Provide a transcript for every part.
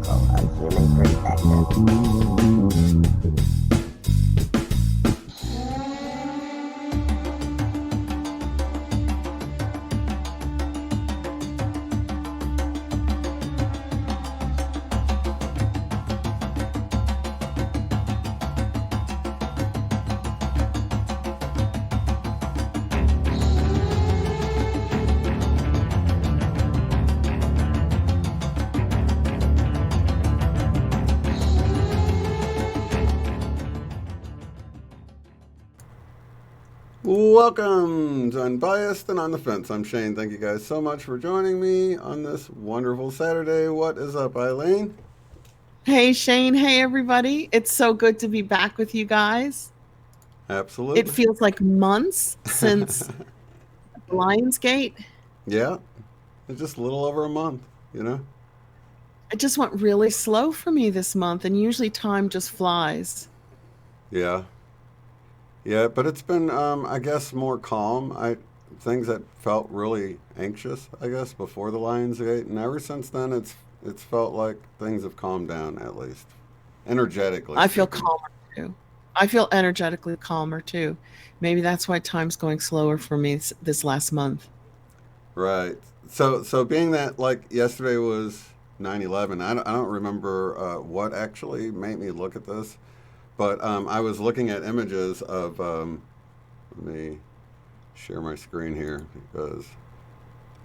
cycle of human perspective. Welcome to Unbiased and On the Fence. I'm Shane. Thank you guys so much for joining me on this wonderful Saturday. What is up, Eileen? Hey, Shane. Hey, everybody. It's so good to be back with you guys. Absolutely. It feels like months since Lionsgate. Yeah. It's just a little over a month, you know? It just went really slow for me this month, and usually time just flies. Yeah. Yeah, but it's been, I guess, more calm. Things that felt really anxious, I guess, before the Lionsgate, and ever since then, it's felt like things have calmed down, at least energetically. I feel calmer too. I feel energetically calmer too. Maybe that's why time's going slower for me this last month. Right. So being that like yesterday was 9/11, I don't remember what actually made me look at this. But I was looking at images of, let me share my screen here because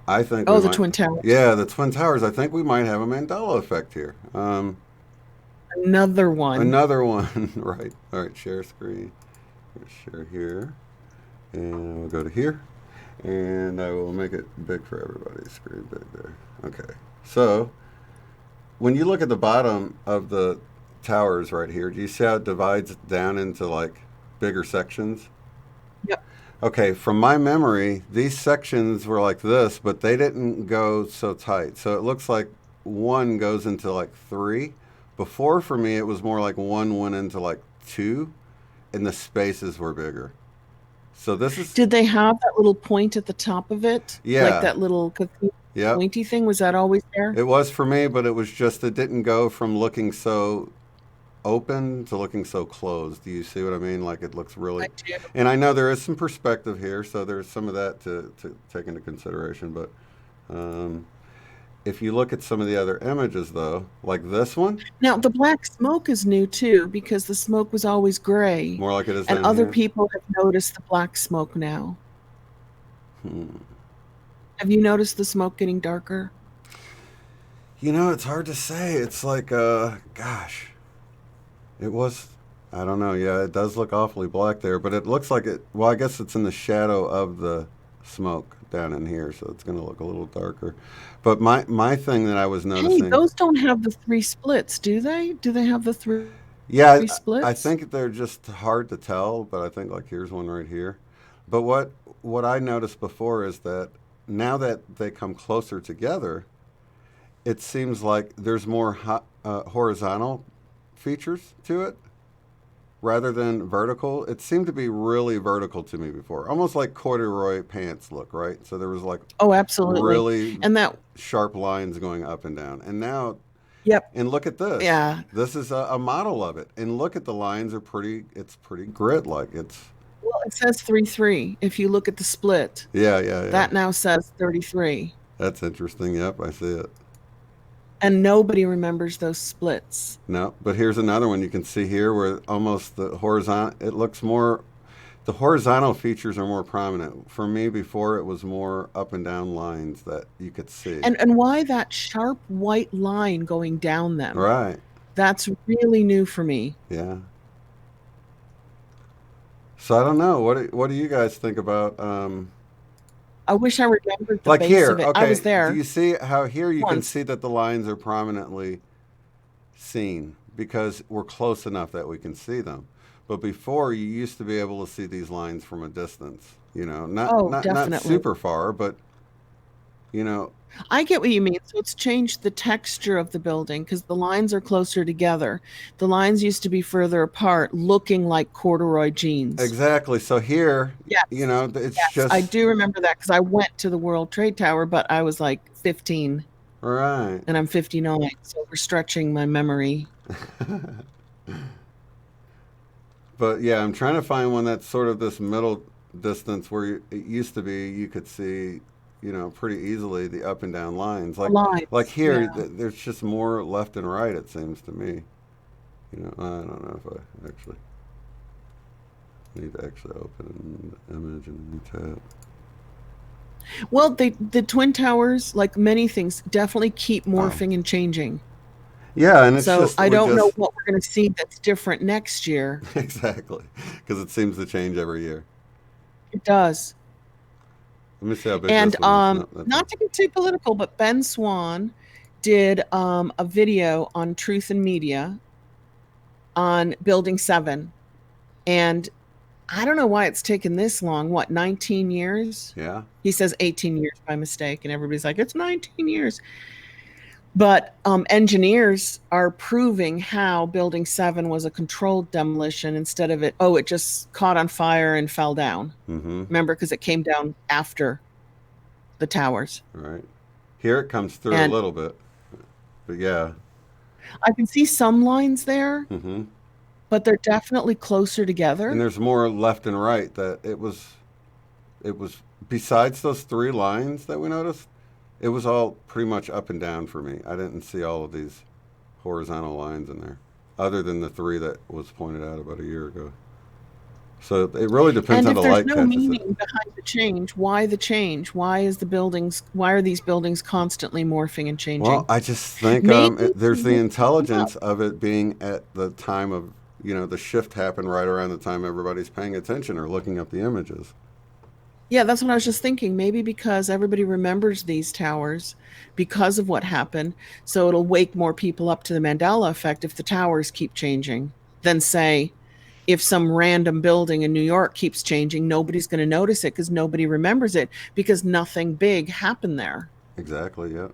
I think the Twin Towers. Yeah, the Twin Towers. I think we might have a Mandela effect here. Another one. Another one, right. All right, share screen. Share here. And we'll go to here. And I will make it big for everybody. Screen big there. Okay. So when you look at the bottom of the towers right here, do you see how it divides down into like bigger sections? Yep. Okay, from my memory, these sections were like this, but they didn't go so tight. So it looks like one goes into like three. Before, for me, it was more like one went into like two, and the spaces were bigger. So this is... Did they have that little point at the top of it? Yeah. Like that little pointy thing? Was that always there? It was for me, but it was just, it didn't go from looking so open to looking so closed. Do you see what I mean? Like it looks really... I do. And I know there is some perspective here, so there's some of that to take into consideration. But if you look at some of the other images, though, like this one... Now, the black smoke is new, too, because the smoke was always gray. More like it is and down other here. people have noticed the black smoke now. Have you noticed the smoke getting darker? You know, it's hard to say. It's like, gosh... It was, I don't know, yeah, it does look awfully black there, but it looks like it, well, I guess it's in the shadow of the smoke down in here, so it's going to look a little darker. But my thing that I was noticing... Hey, those don't have the three splits, do they? Do they have the three splits? I think they're just hard to tell, but I think, like, here's one right here. But what I noticed before is that now that they come closer together, it seems like there's more horizontal features to it rather than vertical. It seemed to be really vertical to me before, almost like corduroy pants look, right? So there was like absolutely really and that sharp lines going up and down. And now, yep. And look at this. Yeah, this is a model of it. And look at the lines are pretty. It's pretty grid like. It's well, it says 33. If you look at the split, yeah. That now says 33. That's interesting. Yep, I see it. And nobody remembers those splits. No, but here's another one you can see here where almost the horizontal, it looks more, the horizontal features are more prominent. For me, before it was more up and down lines that you could see. And why that sharp white line going down them? Right. That's really new for me. Yeah. So I don't know. What do you guys think about... I wish I remembered the like base here, of it. okay. I was there. Do you see how here you can once. see that the lines are prominently seen because we're close enough that we can see them. But before, you used to be able to see these lines from a distance. You know, not super far, but you know. I get what you mean. So it's changed the texture of the building because the lines are closer together. The lines used to be further apart, looking like corduroy jeans. Exactly. So here, yes. You know, it's yes, just... I do remember that because I went to the World Trade Tower, but I was like 15. Right. and I'm 59, so we're stretching my memory. But yeah, I'm trying to find one that's sort of this middle distance where it used to be you could see, pretty easily the up and down lines. The Like lines, here, yeah. there's just more left and right. It seems to me. I don't know if I actually need to actually open an image and new tab. Well, the Twin Towers, like many things, definitely keep Oh, morphing and changing. yeah, and it's So just I we don't know just what we're going to see that's different next year. exactly because it seems to change every year. It does. Let me see how big And this one is. No, that's not to get too political, but Ben Swan did a video on Truth and Media on Building 7. And I don't know why it's taken this long. What, 19 years? yeah, He says 18 years by mistake, and everybody's like, it's 19 years. But engineers are proving how Building 7 was a controlled demolition instead of it just caught on fire and fell down. mm-hmm, Remember, because it came down after the towers. right. Here it comes through a And little bit, but yeah, I can see some lines there, mm-hmm. but they're definitely closer And together. there's more left and right that it was besides those three lines that we noticed, it was all pretty much up and down for me. I didn't see all of these horizontal lines in there, other than the three that was pointed out about a year ago. So it really depends And how if the there's light no catches it. meaning behind the change, why the change? Why are these buildings constantly morphing and Well, changing? I just think Maybe there's the we'll keep up. intelligence of it being at the time of, the shift happened right around the time everybody's paying attention or looking up the images. Yeah, that's what I was just thinking. Maybe because everybody remembers these towers because of what happened, so it'll wake more people up to the Mandela effect if the towers keep changing than say if some random building in New York keeps changing, nobody's going to notice it because nobody remembers it because nothing big happened there. Exactly, yeah.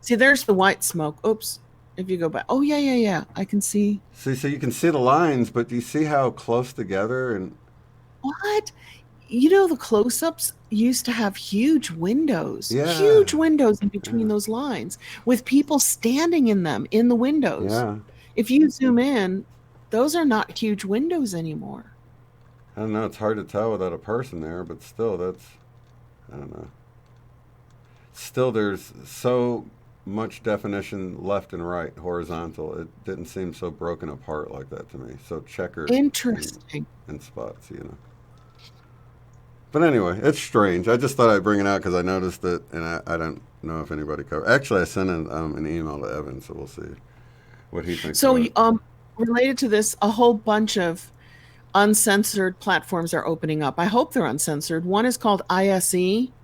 See, there's the white smoke. Oops. If you go back. Oh, yeah, yeah, yeah. I can see. See, so you can see the lines, but do you see how close together and What? The close ups used to have yeah, huge windows in between yeah, those lines with people standing in them in the windows. yeah. If you zoom in, those are not huge windows anymore. I don't know. It's hard to tell without a person there, but still, I don't know. Still, there's so much definition left and right, horizontal. It didn't seem so broken apart like that to me. So checkered in, Interesting. in spots. But anyway, it's strange. I just thought I'd bring it out because I noticed it, and I don't know if anybody covered. Actually, I sent an email to Evan, so we'll see what he thinks So, about it. related to this, a whole bunch of uncensored platforms are opening up. I hope they're uncensored. One is called ISE,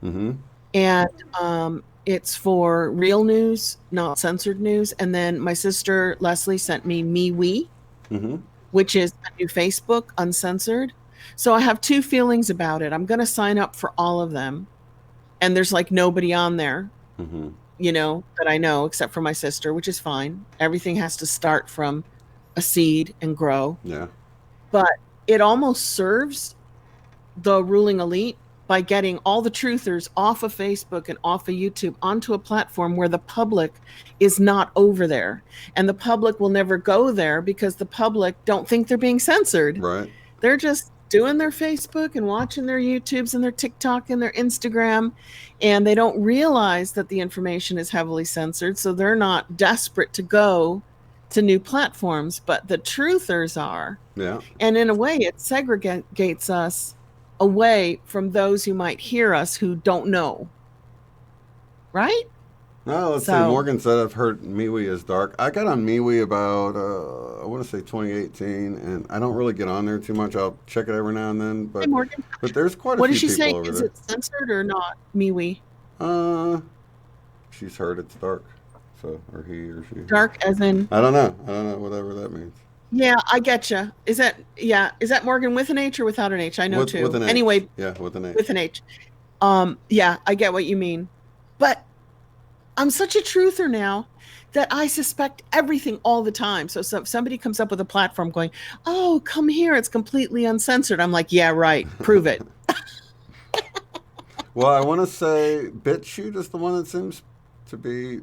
Mm-hmm. and it's for real news, not censored news. And then my sister Leslie sent me MeWe, Mm-hmm. which is a new Facebook, uncensored. So I have two feelings about it. I'm going to sign up for all of them, and there's like nobody on there, Mm-hmm. that I know except for my sister, which is fine. Everything has to start from a seed and grow, Yeah. but it almost serves the ruling elite by getting all the truthers off of Facebook and off of YouTube onto a platform where the public is not over there. And the public will never go there because the public don't think they're being censored. Right. They're just doing their Facebook and watching their YouTubes and their TikTok and their Instagram. And they don't realize that the information is heavily censored. So they're not desperate to go to new platforms, but the truthers are. Yeah. And in a way, it segregates us away from those who might hear us who don't know. Right? No, let's see. So, Morgan said I've heard MeWe is dark. I got on MeWe about I want to say 2018, and I don't really get on there too much. I'll check it every now and then, hey, but Morgan, but there's quite a what did few she people say? over Is there. it censored or not? MeWe. Uh, she's heard it's dark, so or he or she. Dark as in, I don't know. I don't know whatever that means. yeah, I get you. Is that Morgan with an H or without an H? I know With too. an H. Anyway, Yeah, with an H. with an H. Yeah, I get what you mean. But I'm such a truther now that I suspect everything all the time. So if somebody comes up with a platform going, "Oh, come here, it's completely uncensored." I'm like, "Yeah, right. Prove it." Well, I want to say BitChute is the one that seems to be,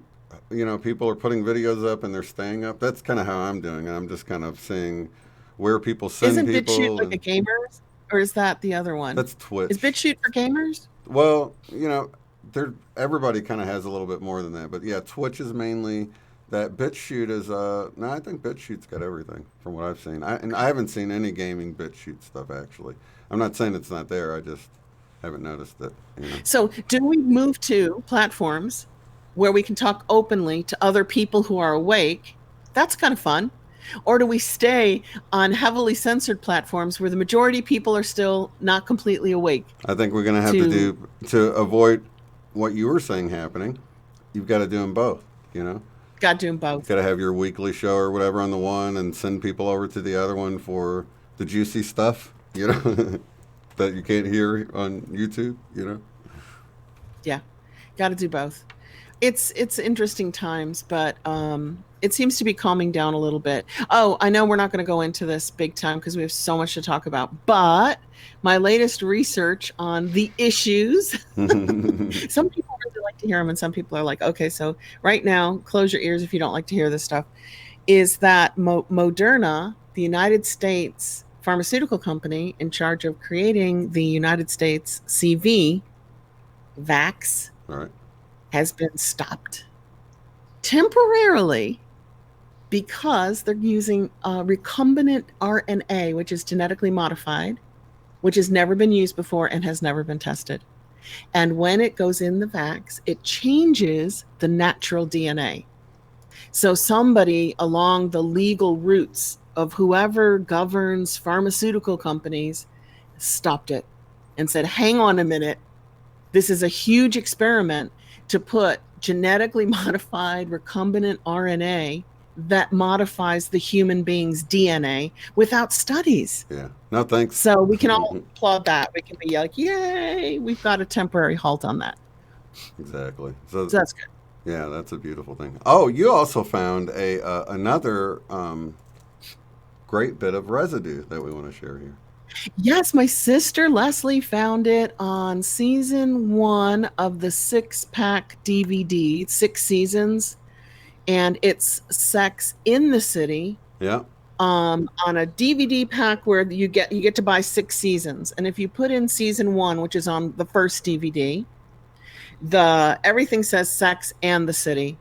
people are putting videos up and they're staying up. That's kind of how I'm doing it. I'm just kind of seeing where people send Isn't BitChute people, like a and gamers, or is that the other one? that's Is Twitch. BitChute for gamers? Well, there everybody kind of has a little bit more than that, but yeah, Twitch is mainly that. BitChute is no, I think BitChute's got everything from what I've seen. I haven't seen any gaming BitChute stuff actually. I'm not saying it's not there. I just haven't noticed it. So, do we move to platforms where we can talk openly to other people who are awake? That's kind of fun. Or do we stay on heavily censored platforms where the majority of people are still not completely awake? I think we're gonna have to To do to avoid what you were saying happening. You've got to do them both. God doing both. Got to have your weekly show or whatever on the one, and send people over to the other one for the juicy stuff. That you can't hear on YouTube. Yeah, got to do both. It's interesting times, but it seems to be calming down a little bit. Oh, I know we're not going to go into this big time because we have so much to talk about, but my latest research on the issues, some people really like to hear them and some people are like, okay, so right now, close your ears if you don't like to hear this stuff, is that Moderna, the United States pharmaceutical company in charge of creating the United States CV, Vax, All right. has been stopped temporarily because they're using recombinant RNA, which is genetically modified, which has never been used before and has never been tested. And when it goes in the vax, it changes the natural DNA. So somebody along the legal routes of whoever governs pharmaceutical companies stopped it and said, hang on a minute. This is a huge experiment to put genetically modified recombinant RNA that modifies the human being's DNA without studies. Yeah. No, thanks. So we can all applaud that. We can be like, yay, we've got a temporary halt on that. Exactly. So that's good. Yeah, that's a beautiful thing. Oh, you also found another great bit of residue that we want to share here. Yes, my sister Leslie found it on season 1 of the 6-pack DVD, 6 seasons, and it's Sex in the City. Yeah. On a DVD pack where you get to buy 6 seasons, and if you put in season 1, which is on the first DVD, everything says Sex and the City.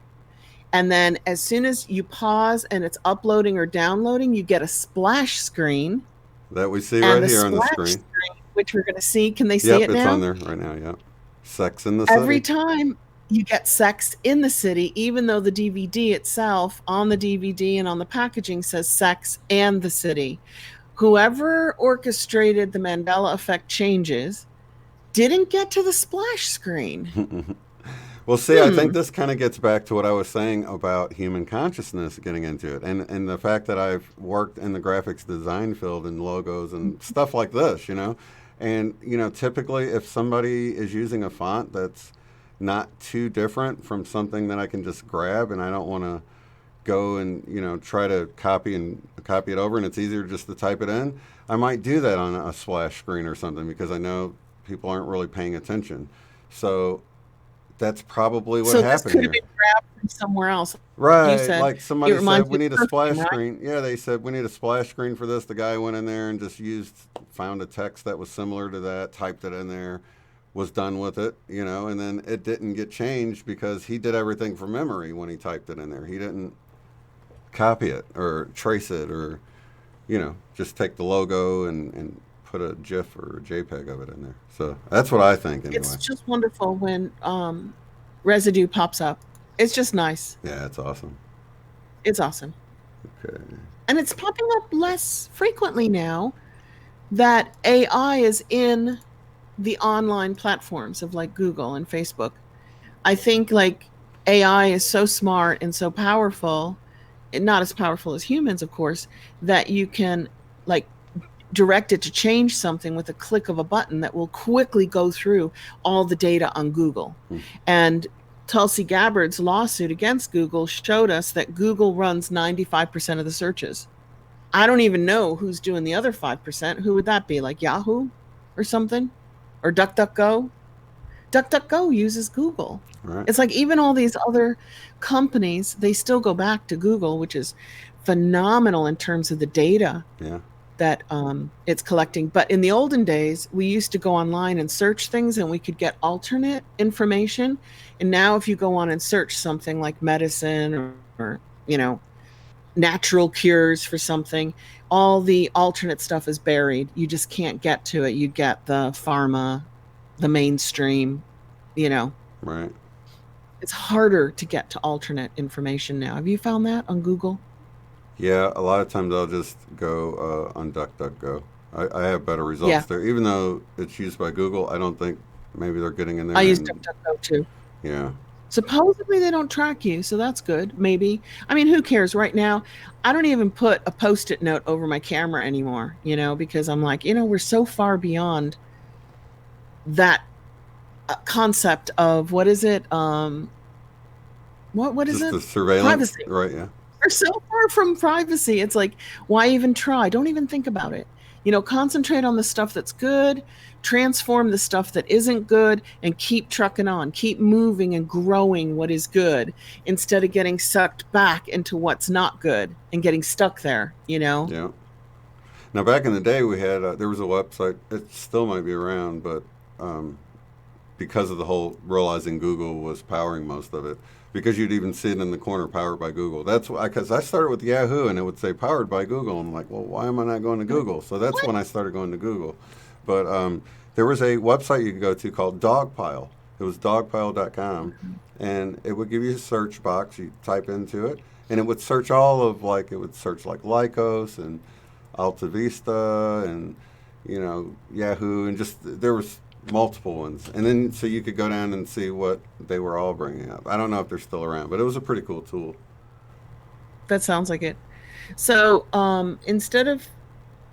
And then as soon as you pause and it's uploading or downloading, you get a splash screen. That we see right here on the screen. Which we're going to see. Can they see it now? Yep, it's on there right now, yeah. Sex in the City. Every time you get Sex in the City, even though the DVD itself on the DVD and on the packaging says Sex and the City. Whoever orchestrated the Mandela effect changes didn't get to the splash screen. Well, see, I think this kind of gets back to what I was saying about human consciousness getting into it. And the fact that I've worked in the graphics design field and logos and stuff like this, And, typically if somebody is using a font that's not too different from something that I can just grab and I don't want to go and, try to copy it over and it's easier just to type it in, I might do that on a splash screen or something because I know people aren't really paying attention. So that's probably what happened here. So this could have been grabbed from somewhere else. Right, like somebody said, we need a splash screen. Yeah, they said, we need a splash screen for this. The guy went in there and just found a text that was similar to that, typed it in there, was done with it, and then it didn't get changed because he did everything from memory when he typed it in there. He didn't copy it or trace it or, just take the logo and put a GIF or a JPEG of it in there. So that's what I think anyway. It's just wonderful when residue pops up. It's just nice. Yeah, it's awesome. It's awesome. Okay. And it's popping up less frequently now that AI is in the online platforms of like Google and Facebook. I think like AI is so smart and so powerful, and not as powerful as humans, of course, that you can like direct it to change something with a click of a button that will quickly go through all the data on Google. And Tulsi Gabbard's lawsuit against Google showed us that Google runs 95% of the searches. I don't even know who's doing the other 5%. Who would that be? Like Yahoo or something? Or DuckDuckGo? DuckDuckGo uses Google. Right. It's like even all these other companies, they still go back to Google, which is phenomenal in terms of the data Yeah. that it's collecting. But in the olden days, we used to go online and search things and we could get alternate information. And now, if you go on and search something like medicine or you know, natural cures for something, all the alternate stuff is buried. You just can't get to it. You get the pharma, the mainstream, you know. Right. It's harder to get to alternate information now. Have you found that on Google? Yeah, a lot of times I'll just go on DuckDuckGo. I have better Yeah, results there, even though it's used by Google. I don't think maybe they're getting in I there use and DuckDuckGo too. yeah, Supposedly they don't track you, so that's good. Maybe. I mean, who cares right now? I don't even put a post-it note over my camera anymore, because I'm like, we're so far beyond that concept of what is it? What is just it? the surveillance, Privacy. right? Yeah, We're so far from privacy. It's like, why even try? Don't even think about it. Concentrate on the stuff that's good, transform the stuff that isn't good, and keep trucking on. Keep moving and growing what is good instead of getting sucked back into what's not good and getting stuck there. yeah. Now back in the day, we had there was a website. It still might be around, but um, because of the whole realizing Google was powering most of it, because you'd even see it in the corner, powered by Google. That's why, because I started with Yahoo and it would say powered by Google. I'm like, well, why am I not going to Google? So that's What? when I started going to Google. But there was a website you could go to called Dogpile. It was dogpile.com, and it would give you a search box. You type into it, and it would search all of like it would search like Lycos and Alta Vista and Yahoo, and just there was multiple ones, and then so you could go down and see what they were all bringing up. I don't know if they're still around, but it was a pretty cool tool. That sounds like it. So instead of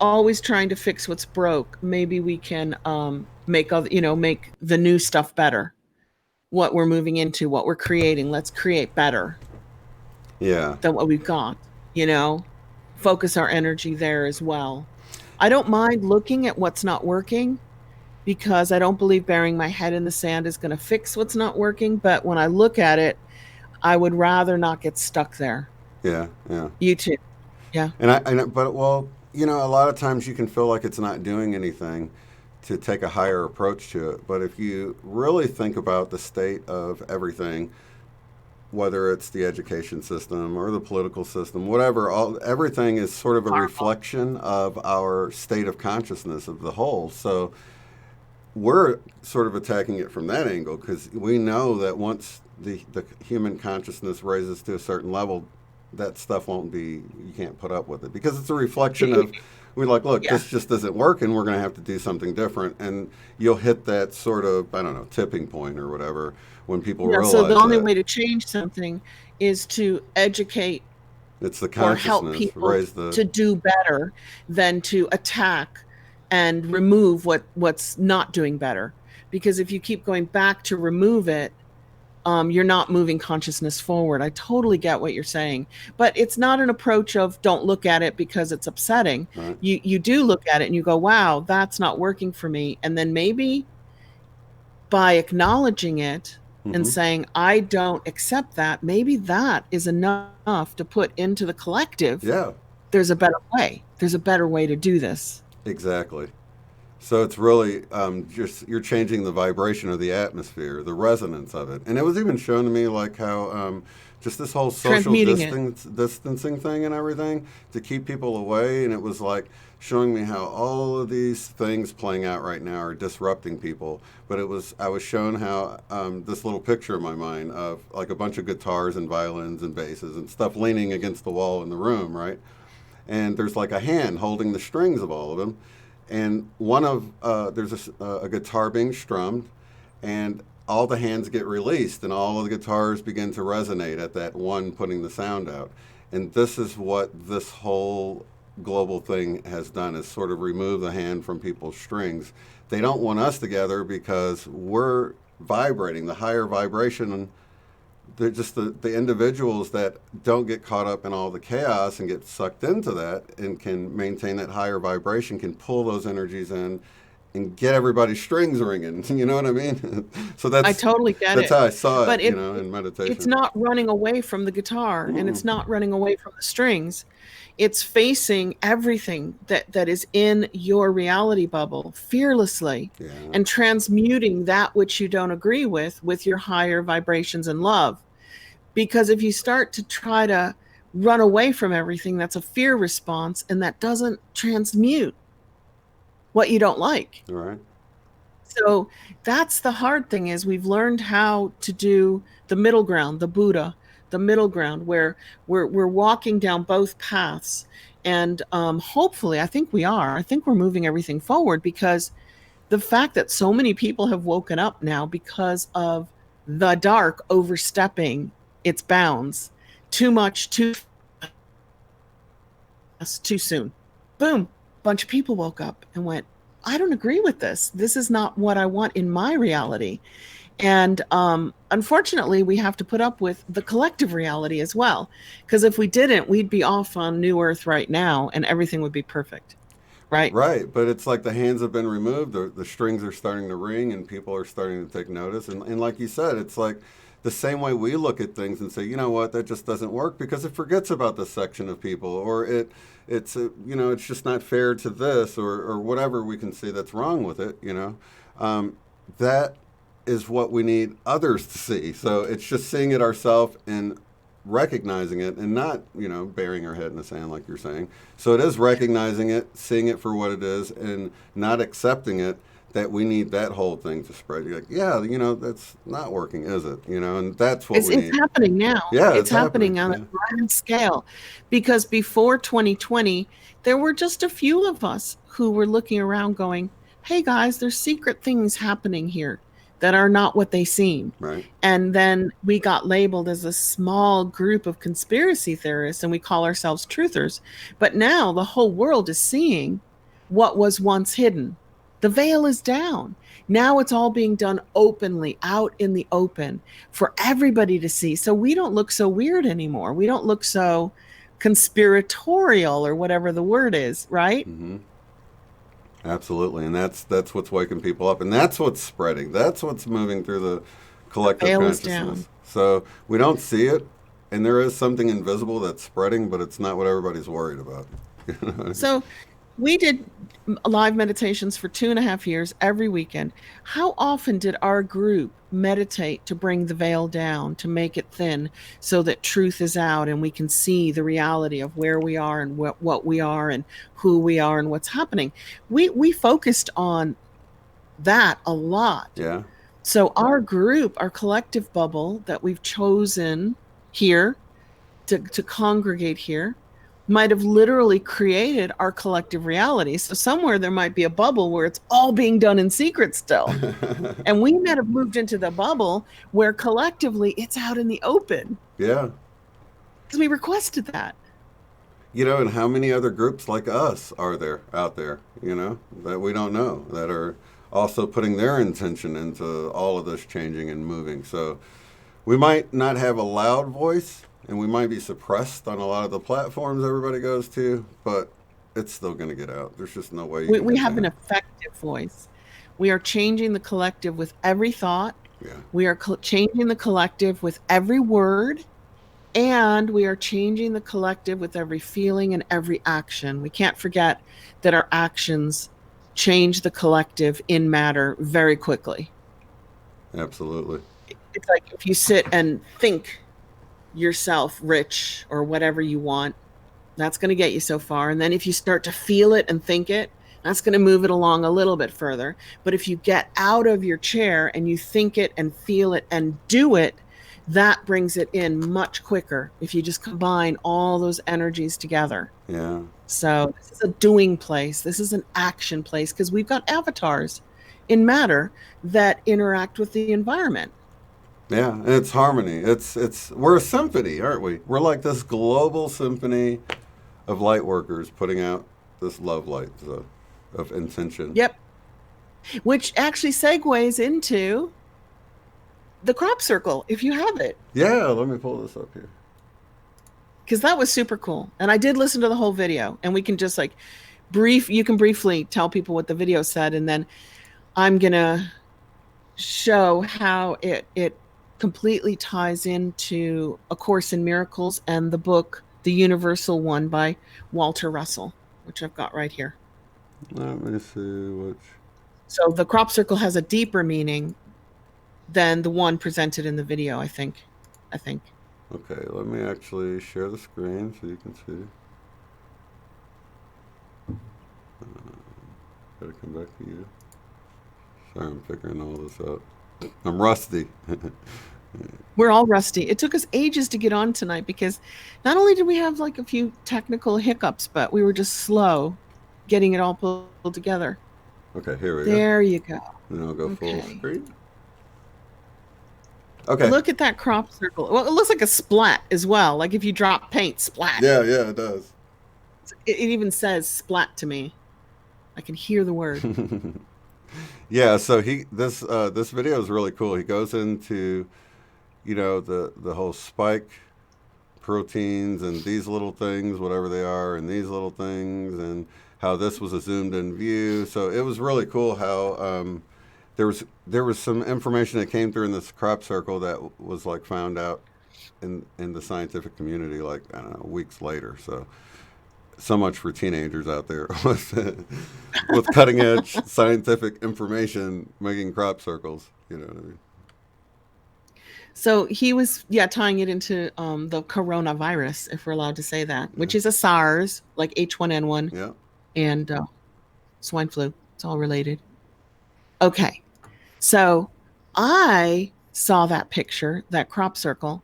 always trying to fix what's broke, maybe we can make the new stuff better. What we're moving into, what we're creating. Let's create better Yeah, than what we've got, you know, focus our energy there as well. I don't mind looking at what's not working because I don't believe burying my head in the sand is going to fix what's not working. But when I look at it, I would rather not get stuck there. yeah, yeah. You too. Yeah. But well, a lot of times you can feel like it's not doing anything to take a higher approach to it. But if you really think about the state of everything, whether it's the education system or the political system, whatever, everything is sort of a Horrible. reflection of our state of consciousness of the whole. So we're sort of attacking it from that angle because we know that once the human consciousness raises to a certain level, that stuff won't be, you can't put up with it because it's a reflection of, we're like, look, Yeah. this just isn't working. We're going to have to do something different. And you'll hit that sort of, I don't know, tipping point or whatever when people Yeah. So the realize only that way to change something is to educate it's the or help consciousness, people raise the, to do better than to attack and remove what's not doing better. Because if you keep going back to remove it, you're not moving consciousness forward. I totally get what you're saying, but it's not an approach of don't look at it because it's upsetting. right? You do look at it and you go, wow, that's not working for me. And then maybe by acknowledging it and Mm-hmm. saying, I don't accept that, maybe that is enough to put into the collective. Yeah, There's a better way. There's a better way to do this. exactly. So it's really just you're changing the vibration of the atmosphere, the resonance of it, and it was even shown to me like how just this whole social Transmuting it. distancing thing and everything to keep people away, and it was like showing me how all of these things playing out right now are disrupting people. But I was shown how this little picture in my mind of like a bunch of guitars and violins and basses and stuff leaning against the wall in the room, right? And there's like a hand holding the strings of all of them, and one of there's a guitar being strummed, and all the hands get released, and all of the guitars begin to resonate at that one putting the sound out. And this is what this whole global thing has done is sort of remove the hand from people's strings. They don't want us together because we're vibrating the higher vibration, and they're just the individuals that don't get caught up in all the chaos and get sucked into that and can maintain that higher vibration can pull those energies in and get everybody's strings ringing. You know what I mean? So I totally get that's it. how I saw But it, in it's meditation. not running away from the guitar, and it's Mm-mm. not running away from the strings. It's facing everything that is in your reality bubble fearlessly Yeah. and transmuting that which you don't agree with your higher vibrations and love. Because if you start to try to run away from everything, that's a fear response, and that doesn't transmute what you don't like. All right. So that's the hard thing, is we've learned how to do the middle ground, the Buddha, the middle ground, where we're walking down both paths. And hopefully, I think we are. I think we're moving everything forward, because the fact that so many people have woken up now because of the dark overstepping its bounds too much, too fast, too soon. Boom, bunch of people woke up and went, I don't agree with this. This is not what I want in my reality. And unfortunately, we have to put up with the collective reality as well. Because if we didn't, we'd be off on New Earth right now and everything would be perfect. Right? Right, but it's like the hands have been removed, the strings are starting to ring, and people are starting to take notice. And like you said, it's like the same way we look at things and say, you know what, that just doesn't work, because it forgets about this section of people, or it's just not fair to this, or whatever we can see that's wrong with it. That is what we need others to see. So it's just seeing it ourselves and recognizing it, and not burying our head in the sand like you're saying. So it is recognizing it, seeing it for what it is, and not accepting it, that we need that whole thing to spread. You're like, yeah, that's not working, is it? And that's what we need. It's happening now. Yeah, It's happening on Yeah. a grand scale, because before 2020, there were just a few of us who were looking around going, hey guys, there's secret things happening here that are not what they seem. Right. And then we got labeled as a small group of conspiracy theorists, and we call ourselves truthers. But now the whole world is seeing what was once hidden. The veil is down. Now it's all being done openly, out in the open, for everybody to see. So we don't look so weird anymore. We don't look so conspiratorial, or whatever the word is, right? Mm-hmm. Absolutely, and that's what's waking people up, and that's what's spreading. That's what's moving through the collective Veil is consciousness. down. So we don't see it, and there is something invisible that's spreading, but it's not what everybody's worried about. So we did live meditations for 2.5 years every weekend. How often did our group meditate to bring the veil down, to make it thin, so that truth is out and we can see the reality of where we are and what we are and who we are and what's happening? We focused on that a lot. Yeah. So our group, our collective bubble that we've chosen here to congregate here, might have literally created our collective reality. So somewhere there might be a bubble where it's all being done in secret still. And we might have moved into the bubble where collectively it's out in the open. Yeah. Because we requested that. And how many other groups like us are there out there, that we don't know, that are also putting their intention into all of this changing and moving. So we might not have a loud voice, and we might be suppressed on a lot of the platforms everybody goes to, but it's still going to get out. There's just no way. We have an effective voice. We are changing the collective with every thought. Yeah. We are changing the collective with every word. And we are changing the collective with every feeling and every action. We can't forget that our actions change the collective in matter very quickly. Absolutely. It's like if you sit and think yourself rich or whatever you want, that's going to get you so far. And then if you start to feel it and think it, that's going to move it along a little bit further. But if you get out of your chair and you think it and feel it and do it, that brings it in much quicker if you just combine all those energies together. Yeah. So this is a doing place. This is an action place, because we've got avatars in matter that interact with the environment. Yeah, and it's harmony. We're a symphony, aren't we? We're like this global symphony of light workers putting out this love light of intention. Yep. Which actually segues into the crop circle, if you have it. Yeah, let me pull this up here. Because that was super cool. And I did listen to the whole video, and we can just You can briefly tell people what the video said, and then I'm going to show how it completely ties into A Course in Miracles and the book The Universal One by Walter Russell, which I've got right here. Let me see which. So the crop circle has a deeper meaning than the one presented in the video, I think. Okay, let me actually share the screen so you can see. Gotta come back to you. Sorry, I'm figuring all this out. I'm rusty. We're all rusty. It took us ages to get on tonight because not only did we have like a few technical hiccups, but we were just slow getting it all pulled together. Okay, here we go. There you go. And I'll go full screen. Okay. Look at that crop circle. Well, it looks like a splat as well. Like if you drop paint, splat. Yeah, it does. It even says splat to me. I can hear the word. Yeah, so this video is really cool. He goes into, the whole spike proteins and these little things, whatever they are, and these little things, and how this was a zoomed in view. So it was really cool how there was some information that came through in this crop circle that was like found out in the scientific community, like, I don't know, weeks later. So much for teenagers out there with cutting edge scientific information making crop circles. You know what I mean? So he was, tying it into the coronavirus, if we're allowed to say that, which is a SARS, like H1N1 and swine flu. It's all related. Okay. So I saw that picture, that crop circle,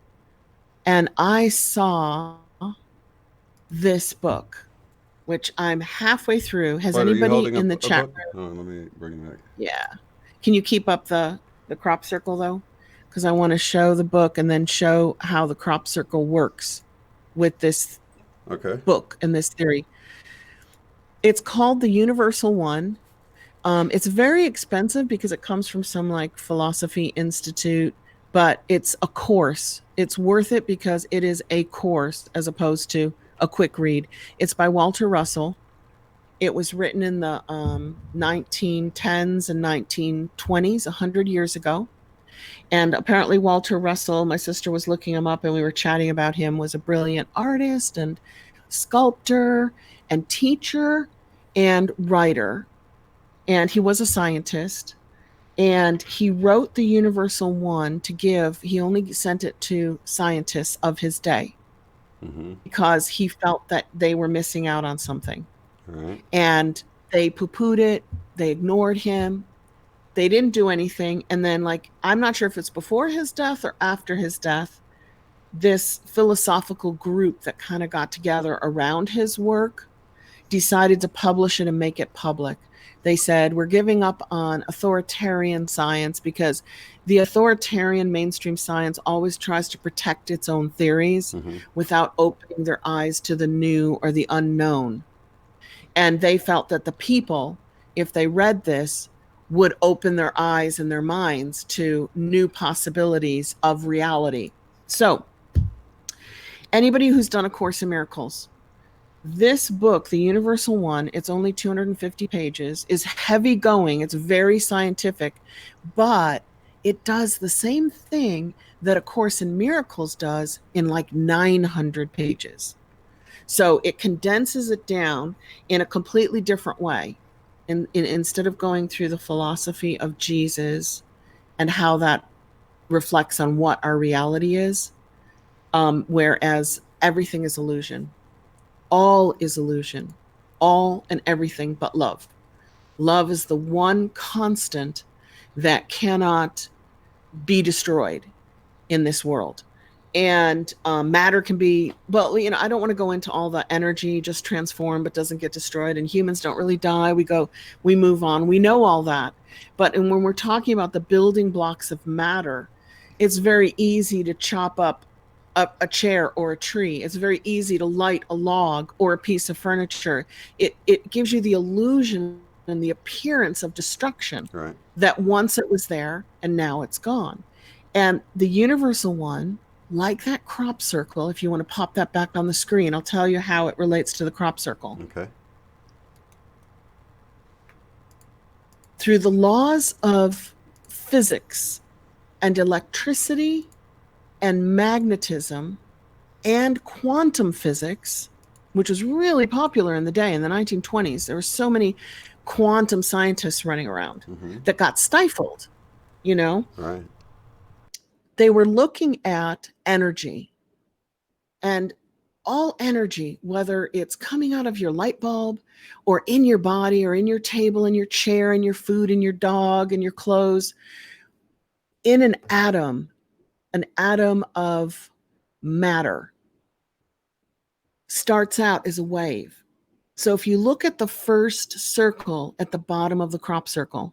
and I saw this book, which I'm halfway through. Has anybody in the chat room? Let me bring it back. Yeah. Can you keep up the crop circle though? Because I want to show the book and then show how the crop circle works with this book and this theory. It's called The Universal One. It's very expensive because it comes from some like philosophy institute, but it's a course. It's worth it because it is a course as opposed to a quick read. It's by Walter Russell. It was written in the 1910s and 1920s, 100 years ago. And apparently Walter Russell, my sister was looking him up and we were chatting about him, was a brilliant artist and sculptor and teacher and writer. And he was a scientist. And he wrote The Universal One to give, he only sent it to scientists of his day. Because he felt that they were missing out on something. Right. And they poo-pooed it. They ignored him. They didn't do anything. And then, like, I'm not sure if it's before his death or after his death, this philosophical group that kind of got together around his work decided to publish it and make it public. They said, we're giving up on authoritarian science because the authoritarian mainstream science always tries to protect its own theories without opening their eyes to the new or the unknown. And they felt that the people, if they read this, would open their eyes and their minds to new possibilities of reality. So, anybody who's done A Course in Miracles, this book, The Universal One, it's only 250 pages, is heavy going. It's very scientific, but it does the same thing that A Course in Miracles does in like 900 pages. So it condenses it down in a completely different way. Instead of going through the philosophy of Jesus and how that reflects on what our reality is, whereas everything is illusion. All is illusion. All and everything but love. Love is the one constant that cannot be destroyed in this world. And matter can be, well, I don't want to go into all the energy just transform but doesn't get destroyed, and humans don't really die. We move on. We know all that. But when we're talking about the building blocks of matter, it's very easy to chop up a chair or a tree. It's very easy to light a log or a piece of furniture. It gives you the illusion and the appearance of destruction, right, that once it was there and now it's gone. And the Universal One, like that crop circle, if you want to pop that back on the screen, I'll tell you how it relates to the crop circle. Okay. through the laws of physics and electricity and magnetism and quantum physics, which was really popular in the day in the 1920s. There were so many quantum scientists running around that got stifled, you know? Right. They were looking at energy, and all energy, whether it's coming out of your light bulb or in your body or in your table and your chair and your food and your dog and your clothes, in an atom of matter starts out as a wave. So if you look at the first circle at the bottom of the crop circle,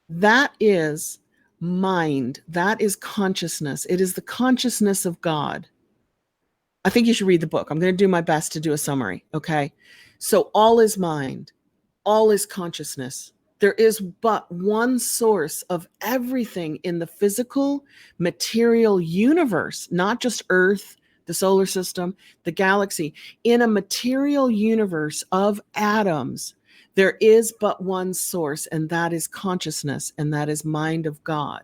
that is mind, that is consciousness. It is the consciousness of God. I think you should read the book. I'm going to do my best to do a summary, okay? So all is mind, all is consciousness. There is but one source of everything in the physical, material universe, not just Earth, the solar system, the galaxy. In a material universe of atoms, there is but one source, and that is consciousness, and that is mind of God.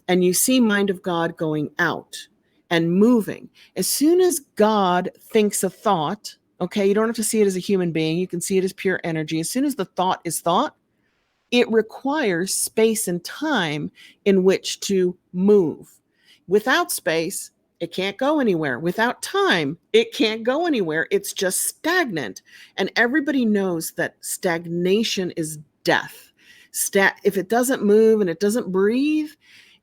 And you see mind of God going out and moving. As soon as God thinks a thought, okay, you don't have to see it as a human being, you can see it as pure energy. As soon as the thought is thought, it requires space and time in which to move. Without space, it can't go anywhere. Without time, it can't go anywhere. It's just stagnant. And everybody knows that stagnation is death. If it doesn't move and it doesn't breathe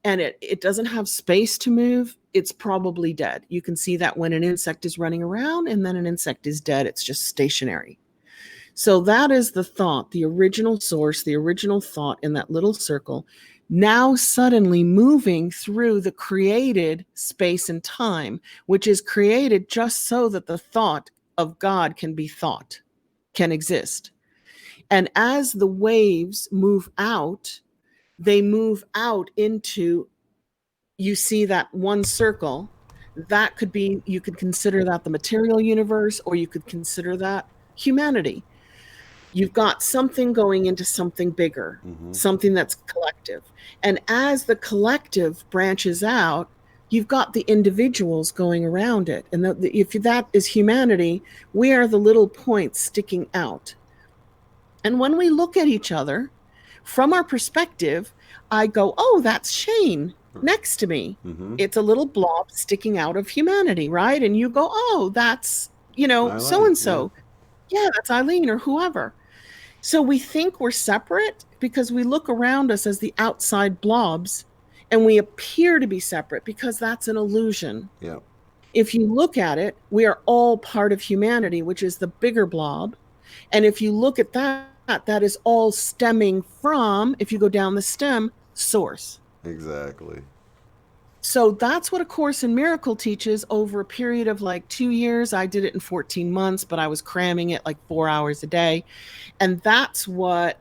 and it doesn't have space to move, it's probably dead. You can see that when an insect is running around and then an insect is dead, it's just stationary. So that is the thought, the original source, the original thought in that little circle, now suddenly moving through the created space and time, which is created just so that the thought of God can be thought, can exist. And as the waves move out, they move out into, you see that one circle, that could be, you could consider that the material universe, or you could consider that humanity. You've got something going into something bigger, something that's collective. And as the collective branches out, you've got the individuals going around it. And if that is humanity, we are the little points sticking out. And when we look at each other, from our perspective, I go, oh, that's Shane next to me. It's a little blob sticking out of humanity, right? And you go, oh, that's, Eileen, so-and-so. Yeah, that's Eileen or whoever. So we think we're separate because we look around us as the outside blobs, and we appear to be separate because that's an illusion. Yeah. If you look at it, we are all part of humanity, which is the bigger blob. And if you look at that, that is all stemming from, if you go down the stem, source. Exactly. So that's what A Course in Miracle teaches over a period of like 2 years. I did it in 14 months, but I was cramming it like 4 hours a day. And that's what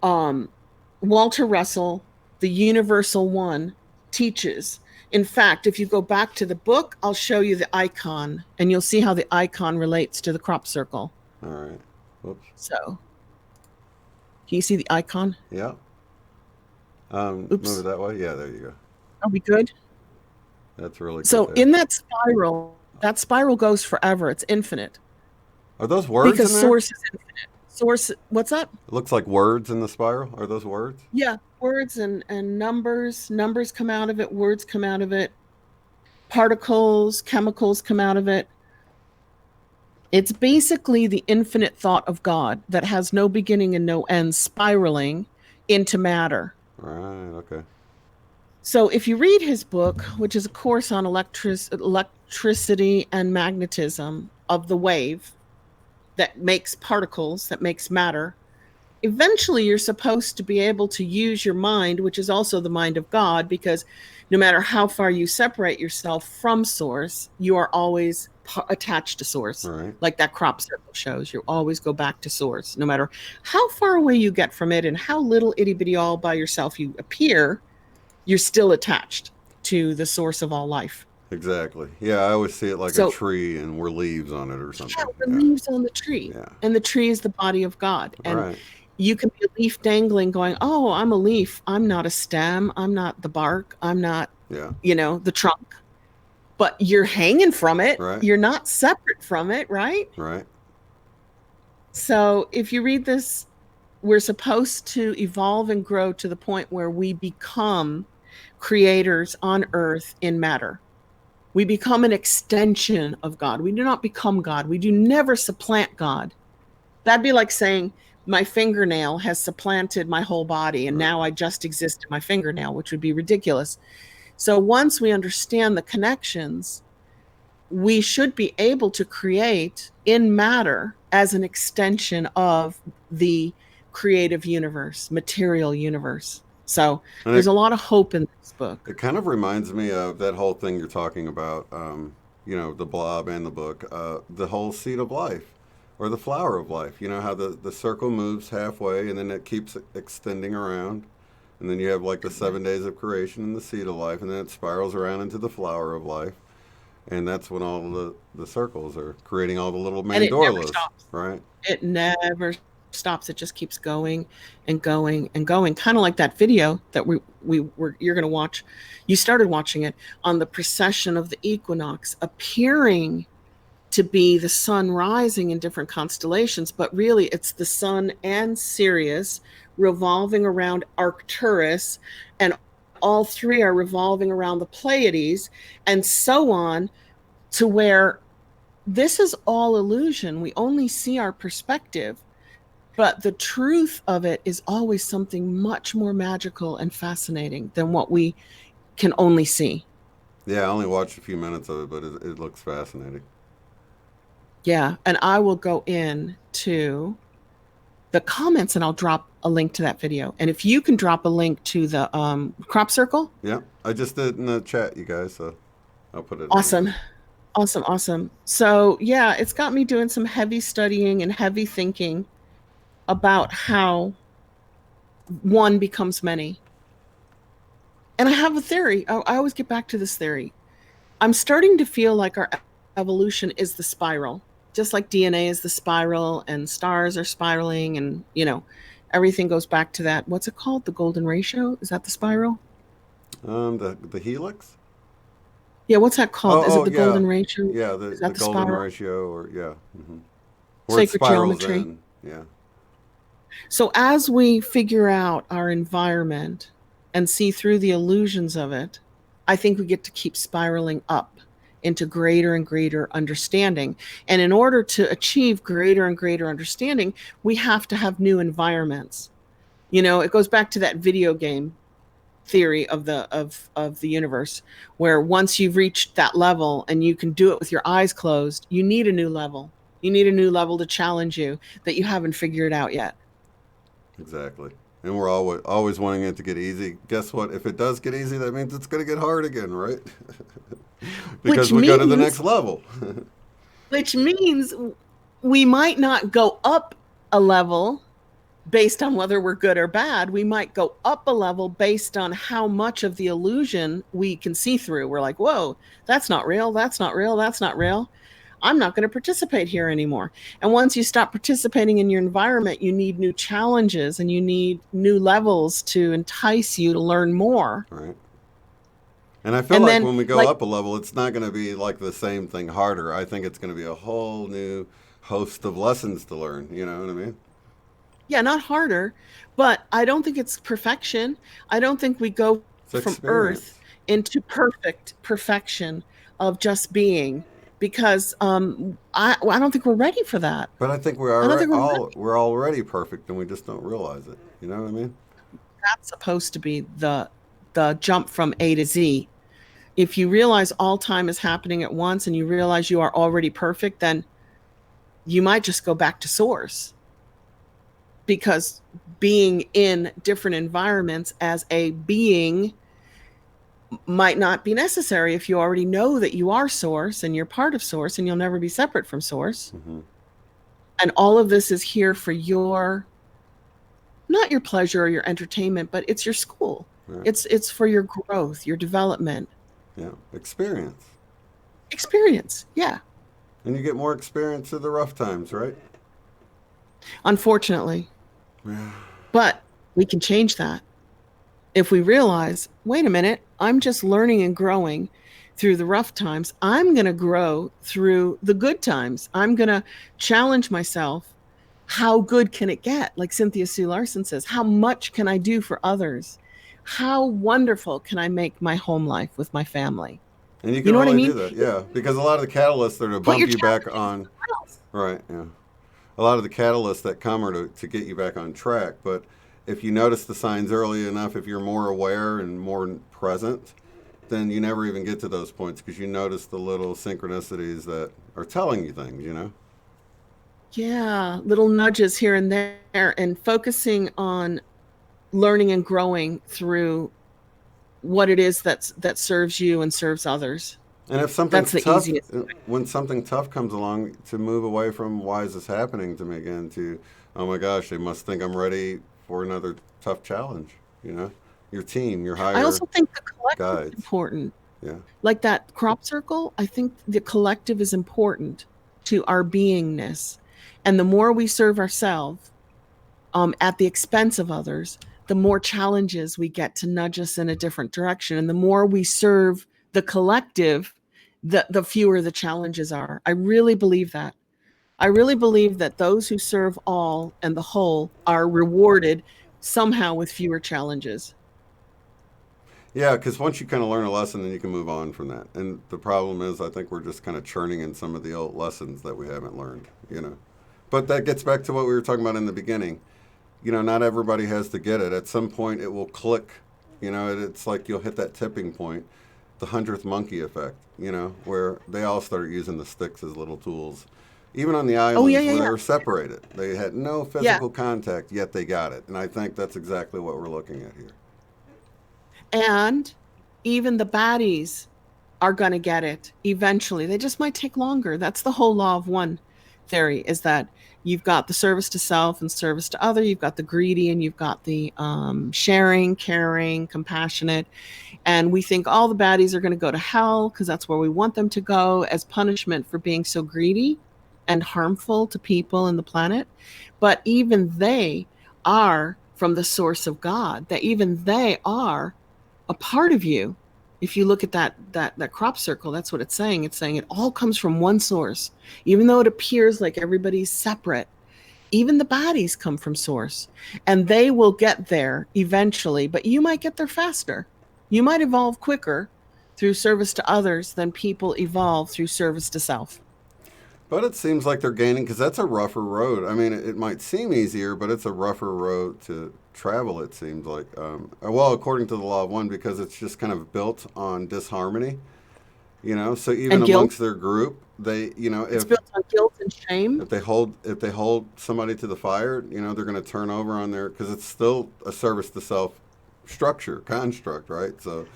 Walter Russell, the Universal One, teaches. In fact, if you go back to the book, I'll show you the icon, and you'll see how the icon relates to the crop circle. All right. Whoops. So, can you see the icon? Yeah. Oops. Move it that way. Yeah, there you go. Are we good? That's really good. So in that spiral goes forever. It's infinite. Are those words because in there? source is infinite. Source, what's that? It looks like words in the spiral. Are those words? Yeah, words and numbers. Numbers come out of it. Words come out of it. Particles, chemicals come out of it. It's basically the infinite thought of God that has no beginning and no end, spiraling into matter. Right, okay. So if you read his book, which is a course on electricity and magnetism of the wave that makes particles, that makes matter, eventually you're supposed to be able to use your mind, which is also the mind of God, because no matter how far you separate yourself from source, you are always attached to source. Right. Like that crop circle shows, you always go back to source. No matter how far away you get from it and how little itty bitty all by yourself you appear, you're still attached to the source of all life. Exactly. Yeah, I always see it like a tree and we're leaves on it or something. Yeah, the leaves on the tree. Yeah. And the tree is the body of God. And right. You can be a leaf dangling going, oh, I'm a leaf. I'm not a stem. I'm not the bark. I'm not, Yeah. the trunk. But you're hanging from it. Right. You're not separate from it, right? Right. So if you read this, we're supposed to evolve and grow to the point where we become creators on earth in matter. We become an extension of God. We do not become God. We do never supplant God. That'd be like saying my fingernail has supplanted my whole body and Right. now I just exist in my fingernail, which would be ridiculous. So once we understand the connections, we should be able to create in matter as an extension of the creative universe, material universe. So And there's a lot of hope in this it book. kind of reminds me of that whole thing you're talking about, the blob and the book, the whole seed of life or the flower of life. You know how the circle moves halfway and then it keeps extending around. And then you have like the 7 days of creation and the seed of life, and then it spirals around into the flower of life. And that's when all the circles are creating all the little And it never mandolas, stops. right? It never stops. It just keeps going and going and going. Kind of like that video that we were you're going to watch. You started watching it on the precession of the equinox appearing to be the sun rising in different constellations, but really it's the sun and Sirius revolving around Arcturus, and all three are revolving around the Pleiades, and so on, to where this is all illusion. We only see our perspective, but the truth of it is always something much more magical and fascinating than what we can only see. Yeah, I only watched a few minutes of it, but it looks fascinating. Yeah, and I will go in to the comments and I'll drop a link to that video. And if you can drop a link to the crop circle, Yeah, I just did in the chat, you guys, so I'll put it in there. awesome. Awesome, awesome. So, yeah, it's got me doing some heavy studying and heavy thinking about how one becomes many. And I have a theory. I always get back to this theory. I'm starting to feel like our evolution is the spiral, just like DNA is the spiral and stars are spiraling, and, everything goes back to that. What's it called? The golden ratio? Is that the spiral? The helix. Yeah, what's that called? Is it Oh the yeah, golden ratio? yeah. Is The that the golden spiral? ratio, or yeah, where it Sacred spirals geometry. in. Yeah, So as we figure out our environment and see through the illusions of it, I think we get to keep spiraling up into greater and greater understanding. And in order to achieve greater and greater understanding, we have to have new environments. It goes back to that video game theory of the universe, where once you've reached that level and you can do it with your eyes closed, you need a new level. You need a new level to challenge you that you haven't figured out yet. exactly. And we're always wanting it to get easy. Guess what? If it does get easy, that means it's going to get hard again, right? Which Because we go to the means next level. which means we might not go up a level based on whether we're good or bad. We might go up a level based on how much of the illusion we can see through. We're like, whoa, that's not real. That's not real. That's not real. I'm not going to participate here anymore. And once you stop participating in your environment, you need new challenges and you need new levels to entice you to learn more. Right. And I feel And like then, when we go like, up a level, it's not going to be like the same thing harder. I think it's going to be a whole new host of lessons to learn. You know what I mean? yeah, not harder, but I don't think it's perfection. I don't think we go It's from earth experience. into perfection of just being, because I don't think we're ready for that. But I think I don't think we're ready. we're already perfect, and we just don't realize it. You know what I mean? That's supposed to be the jump from A to Z. If you realize all time is happening at once and you realize you are already perfect, then you might just go back to source, because being in different environments as a being might not be necessary if you already know that you are source and you're part of source and you'll never be separate from source. Hmm. And all of this is here for your, not your pleasure or your entertainment, but it's your school. Right. It's for your growth, your development, Yeah. Experience. experience. Yeah. And you get more experience through the rough times, right? Unfortunately. Yeah. But we can change that if we realize, wait a minute, I'm just learning and growing through the rough times. I'm going to grow through the good times. I'm going to challenge myself. How good can it get? Like Cynthia Sue Larson says, how much can I do for others? How wonderful can I make my home life with my family? And you You can know what I really do mean? that, yeah, because a lot of the catalysts that are to Put bump your you back challenges on, somewhere else. right, yeah. A lot of the catalysts that come are to get you back on track. But if you notice the signs early enough, if you're more aware and more present, then you never even get to those points because you notice the little synchronicities that are telling you things, you know? Yeah, little nudges here and there, and focusing on learning and growing through what it is that serves you and serves others. And if That's something's the tough, easiest. when something tough comes along, to move away from why is this happening to me again to, oh my gosh, they must think I'm ready for another tough challenge, you know? Your team, your I higher also think the collective is guides. important. Yeah. Like that crop circle, I think the collective is important to our beingness. And the more we serve ourselves at the expense of others, the more challenges we get to nudge us in a different direction. And the more we serve the collective, the fewer the challenges are. I really believe that. I really believe that those who serve all and the whole are rewarded somehow with fewer challenges. Yeah, because once you kind of learn a lesson, then you can move on from that. And the problem is, I think we're just kind of churning in some of the old lessons that we haven't learned, you know? But that gets back to what we were talking about in the beginning. You know, not everybody has to get it. At some point, it will click. You know, it's like you'll hit that tipping point, the hundredth monkey effect. You know, where they all start using the sticks as little tools. Even on the Oh, yeah, islands yeah, where they yeah. were separated, they had no Yeah. physical contact, yet they got it. And I think that's exactly what we're looking at here. And even the baddies are going to get it eventually. They just might take longer. That's the whole law of one theory, is that you've got the service to self and service to other. You've got the greedy and you've got the sharing, caring, compassionate. And we think all the baddies are going to go to hell because that's where we want them to go as punishment for being so greedy and harmful to people and the planet. But even they are from the source of God, that even they are a part of you. If you look at that crop circle, that's what it's saying. It's saying it all comes from one source. Even though it appears like everybody's separate, even the bodies come from source, and they will get there eventually, but you might get there faster. You might evolve quicker through service to others than people evolve through service to self. But it seems like they're gaining because that's a rougher road. I mean, it might seem easier, but it's a rougher road to travel. It seems like, well, according to the law of one, because it's just kind of built on disharmony. You know, so even And guilt, amongst their group, they, you know, it's built on guilt and shame. if they hold somebody to the fire, you know, they're going to turn over on their because it's still a service to self structure construct, right? So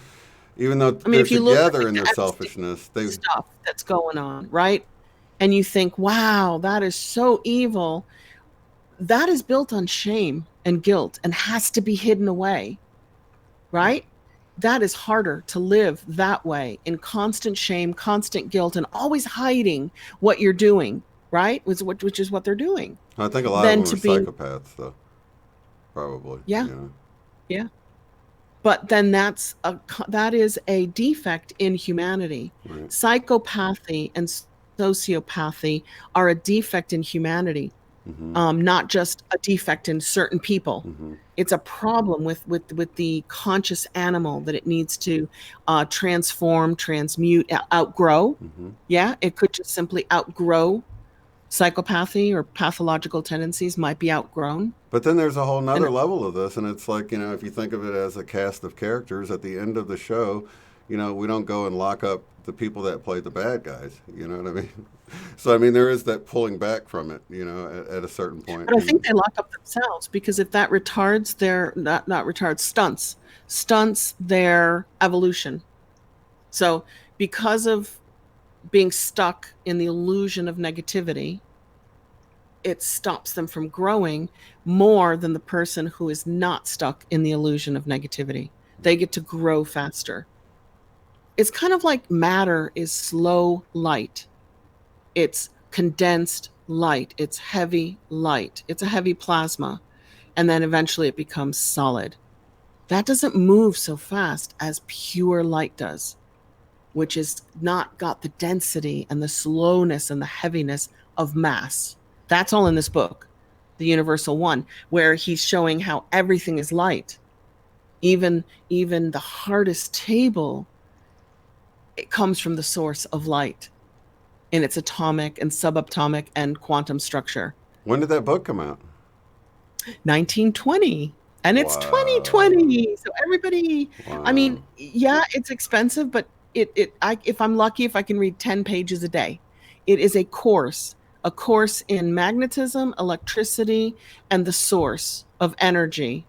even though I mean, they're if you look together in their at the selfishness, they stuff that's going on, right? And you think, wow, that is so evil. That is built on shame and guilt and has to be hidden away, right? That is harder to live that way in constant shame, constant guilt, and always hiding what you're doing, right? Which is what they're doing. I think a lot of Than them are to be, psychopaths, though. Probably, yeah, you know. yeah. But then that is a defect in humanity. Right. Psychopathy and sociopathy are a defect in humanity, Mm-hmm. not just a defect in certain people. Mm-hmm. It's a problem with the conscious animal that it needs to transform, transmute, outgrow. Mm-hmm. Yeah, it could just simply outgrow psychopathy, or pathological tendencies might be outgrown. But then there's a whole And nother level of this, and it's like, you know, if you think of it as a cast of characters, at the end of the show, you know, we don't go and lock up the people that played the bad guys. You know what I mean? So, I mean, there is that pulling back from it, you know, at a certain point. but I think they lock up themselves, because if that retards their, not retards, stunts their evolution. So because of being stuck in the illusion of negativity, it stops them from growing more than the person who is not stuck in the illusion of negativity. They get to grow faster. It's kind of like matter is slow light. It's condensed light. It's heavy light. It's a heavy plasma. and then eventually it becomes solid. That doesn't move so fast as pure light does, which has not got the density and the slowness and the heaviness of mass. That's all in this book, The Universal One, where he's showing how everything is light. Even the hardest table, it comes from the source of light in its atomic and subatomic and quantum structure. When did that book come out? 1920. And it's Wow. 2020. So everybody, I Wow. mean, yeah, it's expensive, but if I'm lucky, if I can read 10 pages a day, it is a course in magnetism, electricity, and the source of energy.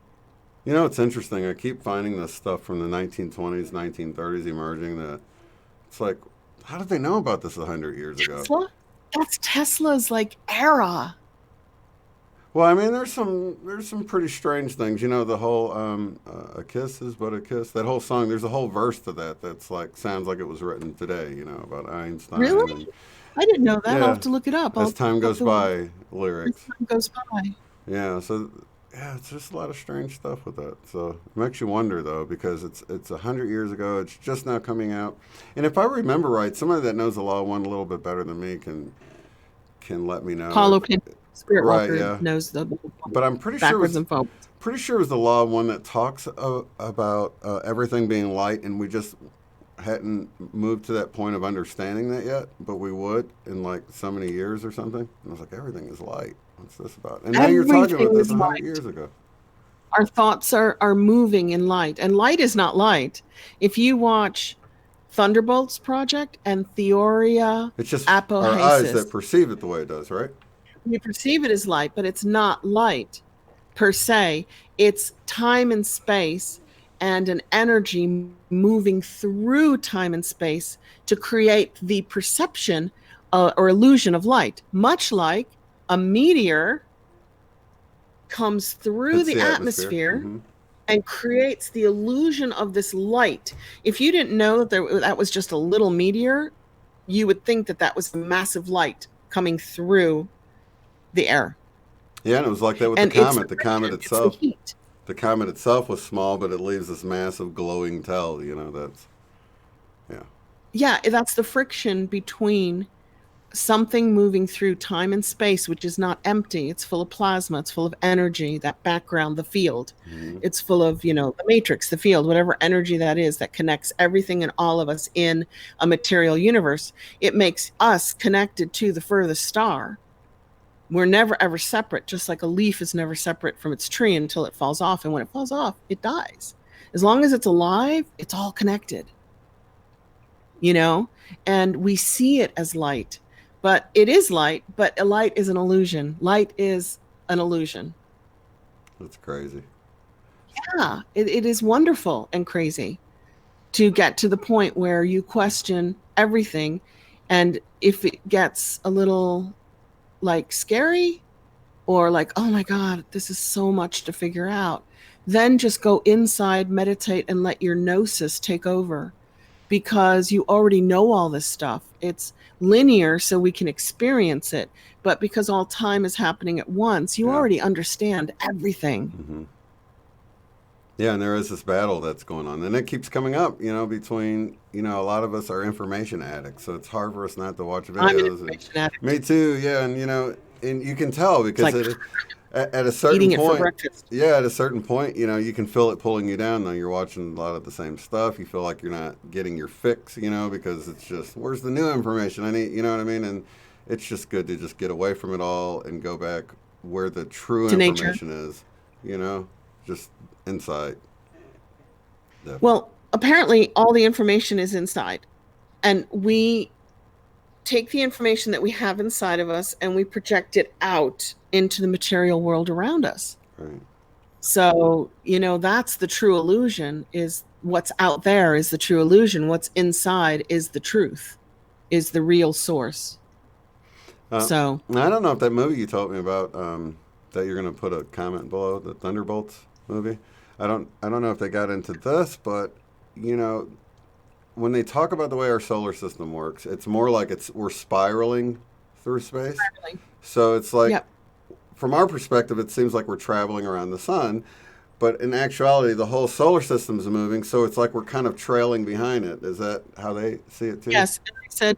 You know, it's interesting. I keep finding this stuff from the 1920s, 1930s emerging that it's like, how did they know about this 100 years ago? Tesla? That's Tesla's like era. Well, I mean, there's some pretty strange things. You know, the whole "a kiss is but a kiss." That whole song. There's a whole verse to that that's like sounds like it was written today. You know, about Einstein Really? and I didn't know that. I'll yeah, have to look it up. as I'll time have goes to by as lyrics. time goes by. Yeah, so yeah, it's just a lot of strange stuff with that. So it makes you wonder though, because it's 100 years ago. It's just now coming out, and if I remember right, somebody that knows the law one a little bit better than me can let me know Paulo if Pinto, Spirit right. Walker, Yeah, knows the but I'm pretty sure it backwards was and forwards. the law one that talks about everything being light, and we just hadn't moved to that point of understanding that yet, but we would in like so many years or something. And I was like, everything is light. What's this about? And now you're talking about Everything this is 100 light. years ago. Our thoughts are moving in light, and light is not light. If you watch Thunderbolts Project and Theoria It's just our eyes that Apohasis, perceive it the way it does, right? we perceive it as light, but it's not light per se. It's time and space and an energy moving through time and space to create the perception or illusion of light, much like a meteor comes through Hits the the atmosphere. atmosphere Hmm. and creates the illusion of this light. If you didn't know that was just a little meteor, you would think that that was a massive light coming through the air. Yeah, and it was like that with the And it's comet. the friction, it's the heat. The comet itself was small, but it leaves this massive glowing tail. You know, that's yeah. Yeah, that's the friction between something moving through time and space, which is not empty. It's full of plasma, it's full of energy, that background, the field. Hmm. It's full of, the matrix, the field, whatever energy that is that connects everything and all of us in a material universe. It makes us connected to the furthest star. We're never ever separate, just like a leaf is never separate from its tree until it falls off. And when it falls off, it dies. As long as it's alive, it's all connected, you know? And we see it as light, but it is light, but a light is an illusion. Light is an illusion. That's crazy. Yeah, it is wonderful and crazy to get to the point where you question everything. And if it gets a little like scary or like, oh my God, this is so much to figure out, then just go inside, meditate, and let your gnosis take over because you already know all this stuff. It's linear, so we can experience it. But because all time is happening at once, you Yeah. already understand everything. Hmm. Yeah, and there is this battle that's going on, and it keeps coming up. You know, between a lot of us are information addicts, so it's hard for us not to watch I'm an videos. And information addict. me too. Yeah, and and you can tell It's because like at a certain eating it for point, breakfast. yeah, at a certain point, you can feel it pulling you down. Though you're watching a lot of the same stuff, you feel like you're not getting your fix. Because it's just where's the new information? I need, you know what I mean? And it's just good to just get away from it all and go back where the true To nature. information is. You know, just inside. Definitely. Well, apparently, all the information is inside. And we take the information that we have inside of us and we project it out into the material world around us. Right. So, that's the true illusion is what's out there is the true illusion. What's inside is the truth, is the real source. Uh, So, I don't know if that movie you told me about that you're going to put a comment below the Thunderbolts movie. I don't know if they got into this, but you know when they talk about the way our solar system works, it's more like we're spiraling through space. So it's like yep. from our perspective, it seems like we're traveling around the sun, but in actuality, the whole solar system is moving, so it's like we're kind of trailing behind it. Is that how they see it too? Yes, and I said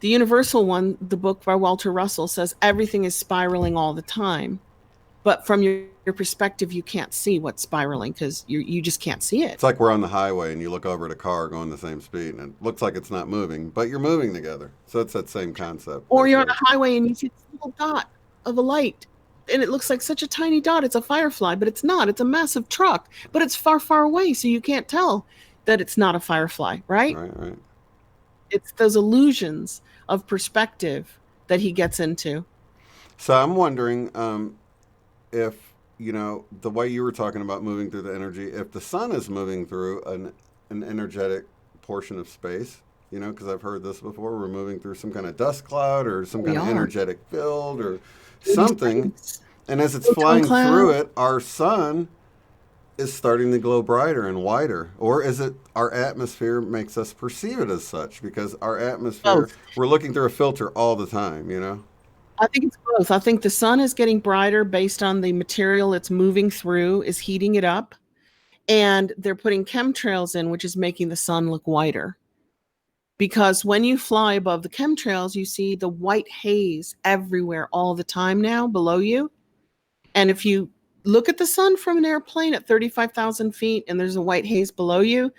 the universal one, the book by Walter Russell, says everything is spiraling all the time. But from your perspective, you can't see what's spiraling because you just can't see it. It's like we're on the highway and you look over at a car going the same speed and it looks like it's not moving, but you're moving together. So it's that same concept. Or That's you're on right. a highway and you see this little dot of a light, and it looks like such a tiny dot. It's a firefly, but it's not. It's a massive truck, but it's far, far away, so you can't tell that it's not a firefly, right? Right, right. It's those illusions of perspective that he gets into. So I'm wondering if, the way you were talking about moving through the energy, if the sun is moving through an energetic portion of space, because I've heard this before, we're moving through some kind of dust cloud or some We kind of are. energetic field or Maybe something. science. And as it's Photon flying through cloud. it, our sun is starting to glow brighter and wider. Or is it our atmosphere makes us perceive it as such? Because our atmosphere, Both. we're looking through a filter all the time. I think it's both. I think the sun is getting brighter based on the material it's moving through is heating it up, and they're putting chemtrails in, which is making the sun look whiter. Because when you fly above the chemtrails, you see the white haze everywhere all the time now below you. And if you look at the sun from an airplane at 35,000 feet and there's a white haze below you,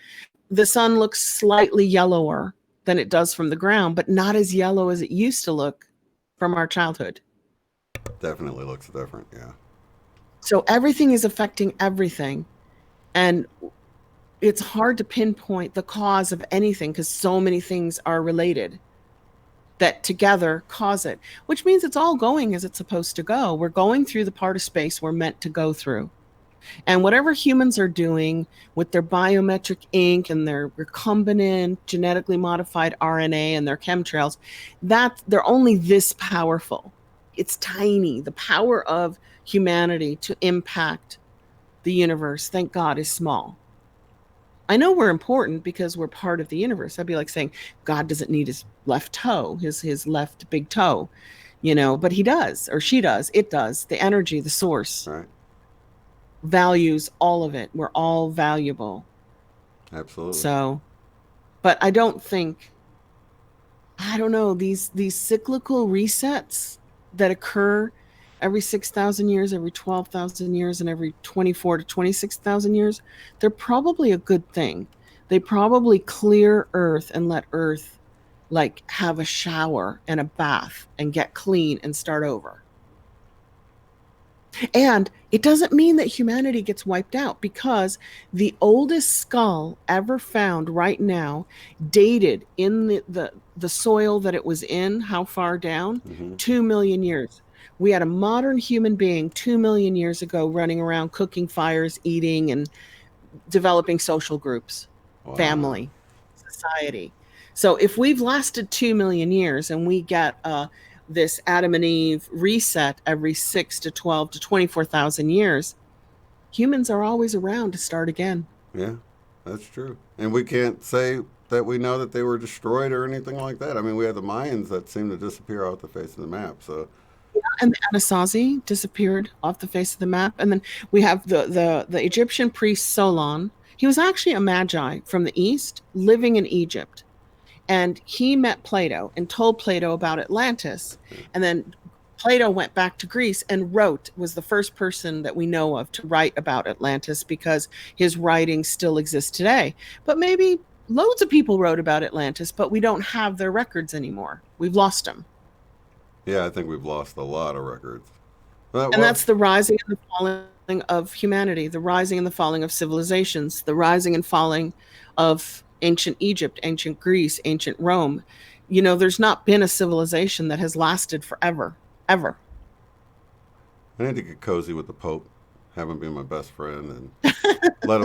the sun looks slightly yellower than it does from the ground, but not as yellow as it used to look from our childhood. Definitely looks different, yeah. So everything is affecting everything. And it's hard to pinpoint the cause of anything because so many things are related that together cause it, which means it's all going as it's supposed to go. We're going through the part of space we're meant to go through. And whatever humans are doing with their biometric ink and their recombinant genetically modified RNA and their chemtrails, that they're only this powerful. It's tiny. The power of humanity to impact the universe, thank God, is small. I know we're important because we're part of the universe. That'd be like saying God doesn't need his left toe, his left big toe, but he does, or she does, it does. The energy, the source Right. values all of it. We're all valuable. Absolutely. So, but I don't think, I don't know, these cyclical resets that occur every 6,000 years, every 12,000 years, and every 24 to 26,000 years, they're probably a good thing. They probably clear Earth and let Earth like have a shower and a bath and get clean and start over. And it doesn't mean that humanity gets wiped out because the oldest skull ever found right now, dated in the soil that it was in, how far down? Mm-hmm. 2 million years. We had a modern human being 2 million years ago running around cooking fires, eating, and developing social groups, Wow. family, society. So if we've lasted 2 million years and we get this Adam and Eve reset every 6 to 12 to 24,000 years, humans are always around to start again. Yeah, that's true. And we can't say that we know that they were destroyed or anything like that. I mean, we have the Mayans that seem to disappear off the face of the map. So, And the Anasazi disappeared off the face of the map. And then we have the Egyptian priest Solon. He was actually a magi from the east living in Egypt. And he met Plato and told Plato about Atlantis. And then Plato went back to Greece and was the first person that we know of to write about Atlantis because his writings still exist today. But maybe loads of people wrote about Atlantis, but we don't have their records anymore. We've lost them. yeah, I think we've lost a lot of records. And Well, that's the rising and the falling of humanity, the rising and the falling of civilizations, the rising and falling of ancient Egypt, ancient Greece, ancient Rome. There's not been a civilization that has lasted forever, ever. I need to get cozy with the Pope, have him be my best friend, and let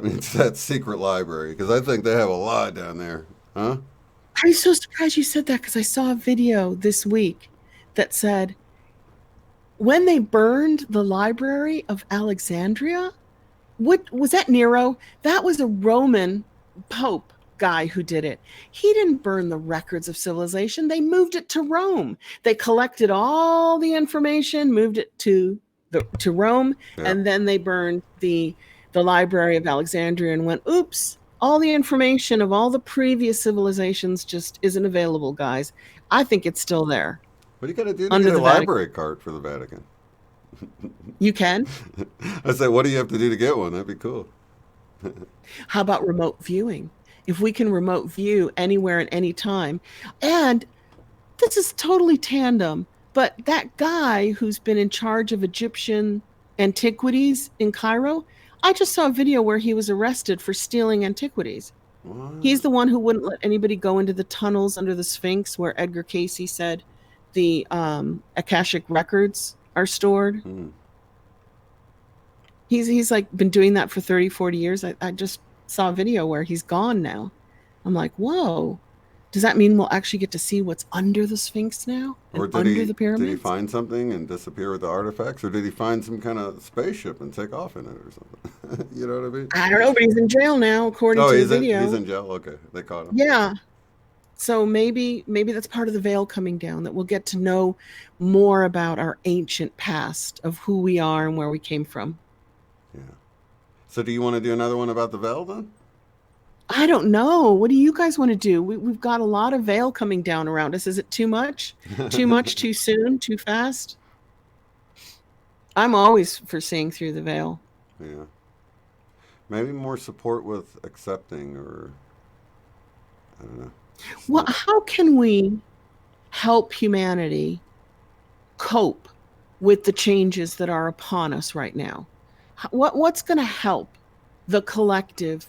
me into that secret library because I think they have a lot down there. Huh? I'm so surprised you said that because I saw a video this week that said when they burned the library of Alexandria, what was that, Nero? That was a Roman pope guy who did it, he didn't burn the records of civilization. They moved it to Rome. They collected all the information, moved it to Rome, Yeah. and then they burned the Library of Alexandria and went, oops, all the information of all the previous civilizations just isn't available, guys. I think it's still there What do you got to do to under get a the Vatican. library card for the Vatican? You can. I said, what do you have to do to get one? That'd be cool. How about remote viewing? If we can remote view anywhere at any time, and this is totally tandem, but that guy who's been in charge of Egyptian antiquities in Cairo, I just saw a video where he was arrested for stealing antiquities. What? He's the one who wouldn't let anybody go into the tunnels under the Sphinx where Edgar Cayce said the Akashic records are stored. Hmm. He's like been doing that for 30, 40 years. I just saw a video where he's gone now. I'm like, whoa. Does that mean we'll actually get to see what's under the Sphinx now and Or under the did he pyramids? find something and disappear with the artifacts, or did he find some kind of spaceship and take off in it or something? You know what I mean? I don't know, but he's in jail now, according Oh, to the he's video. in jail. Okay, they caught him. Yeah. So maybe that's part of the veil coming down, that we'll get to know more about our ancient past of who we are and where we came from. Yeah. So do you want to do another one about the veil then? I don't know. What do you guys want to do? We've got a lot of veil coming down around us. Is it too much? Too much, too soon, too fast? I'm always for seeing through the veil. Yeah. Maybe more support with accepting, or I don't know. It's Well, not. how can we help humanity cope with the changes that are upon us right now? What's going to help the collective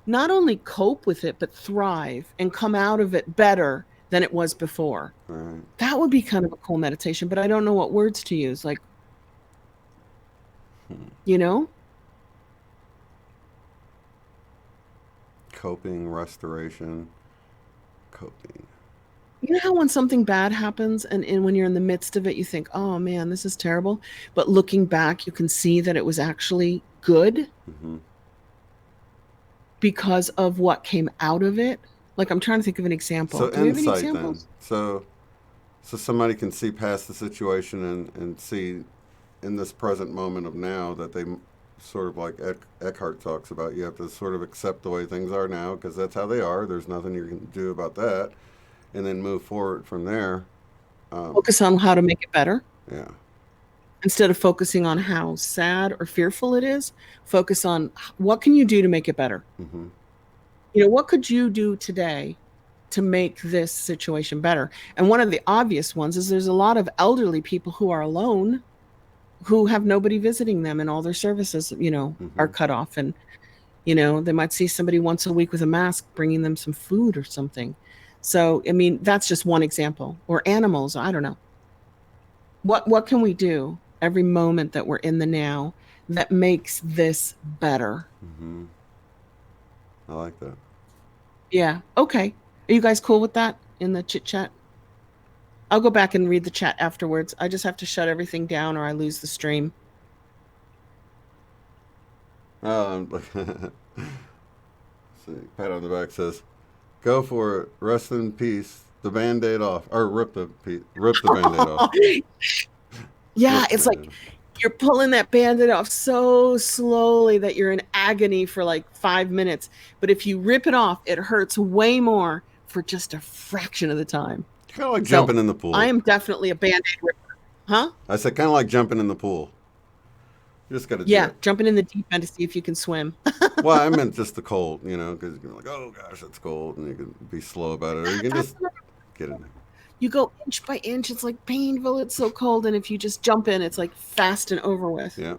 not only cope with it, but thrive and come out of it better than it was before? Right. That would be kind of a cool meditation, but I don't know what words to use. Like, Hmm. you know? Coping, restoration, coping. You know how when something bad happens and when you're in the midst of it, you think, oh man, this is terrible. But looking back, you can see that it was actually good Hmm. because of what came out of it. Like, I'm trying to think of an example. So Do we have any insight then. examples? So somebody can see past the situation and see in this present moment of now that they sort of like Eckhart talks about. You have to sort of accept the way things are now because that's how they are. There's nothing you can do about that, and then move forward from there. Um, Focus on how to make it better. yeah. Instead of focusing on how sad or fearful it is, focus on what can you do to make it better? Hmm. You know, what could you do today to make this situation better? And one of the obvious ones is there's a lot of elderly people who are alone, who have nobody visiting them, and all their services, are Hmm. cut off. And, they might see somebody once a week with a mask bringing them some food or something. So, I mean, that's just one example. Or animals, I don't know. What can we do every moment that we're in the now that makes this better? Hmm. I like that. Yeah. Okay. Are you guys cool with that in the chit chat? I'll go back and read the chat afterwards. I just have to shut everything down or I lose the stream. Um, see, pat on the back says, "Go for it. Rest in peace. The band-aid off, or rip the band-aid off. Yeah, Rip the it's band-aid like off." you're pulling that band-aid off so slowly that you're in agony for like 5 minutes. But if you rip it off, it hurts way more for just a fraction of the time. Kind of like So jumping in the I pool. am definitely a band-aid ripper. Huh? I said, kind of like jumping in the pool. You just got to do Yeah, it. jumping in the deep end to see if you can swim. Well, I meant just the cold, because you're like, oh gosh, it's cold, and you can be slow about it, or you can That's just get in there. You go inch by inch. It's like painful. It's so cold. And if you just jump in, it's like fast and over with. Yeah.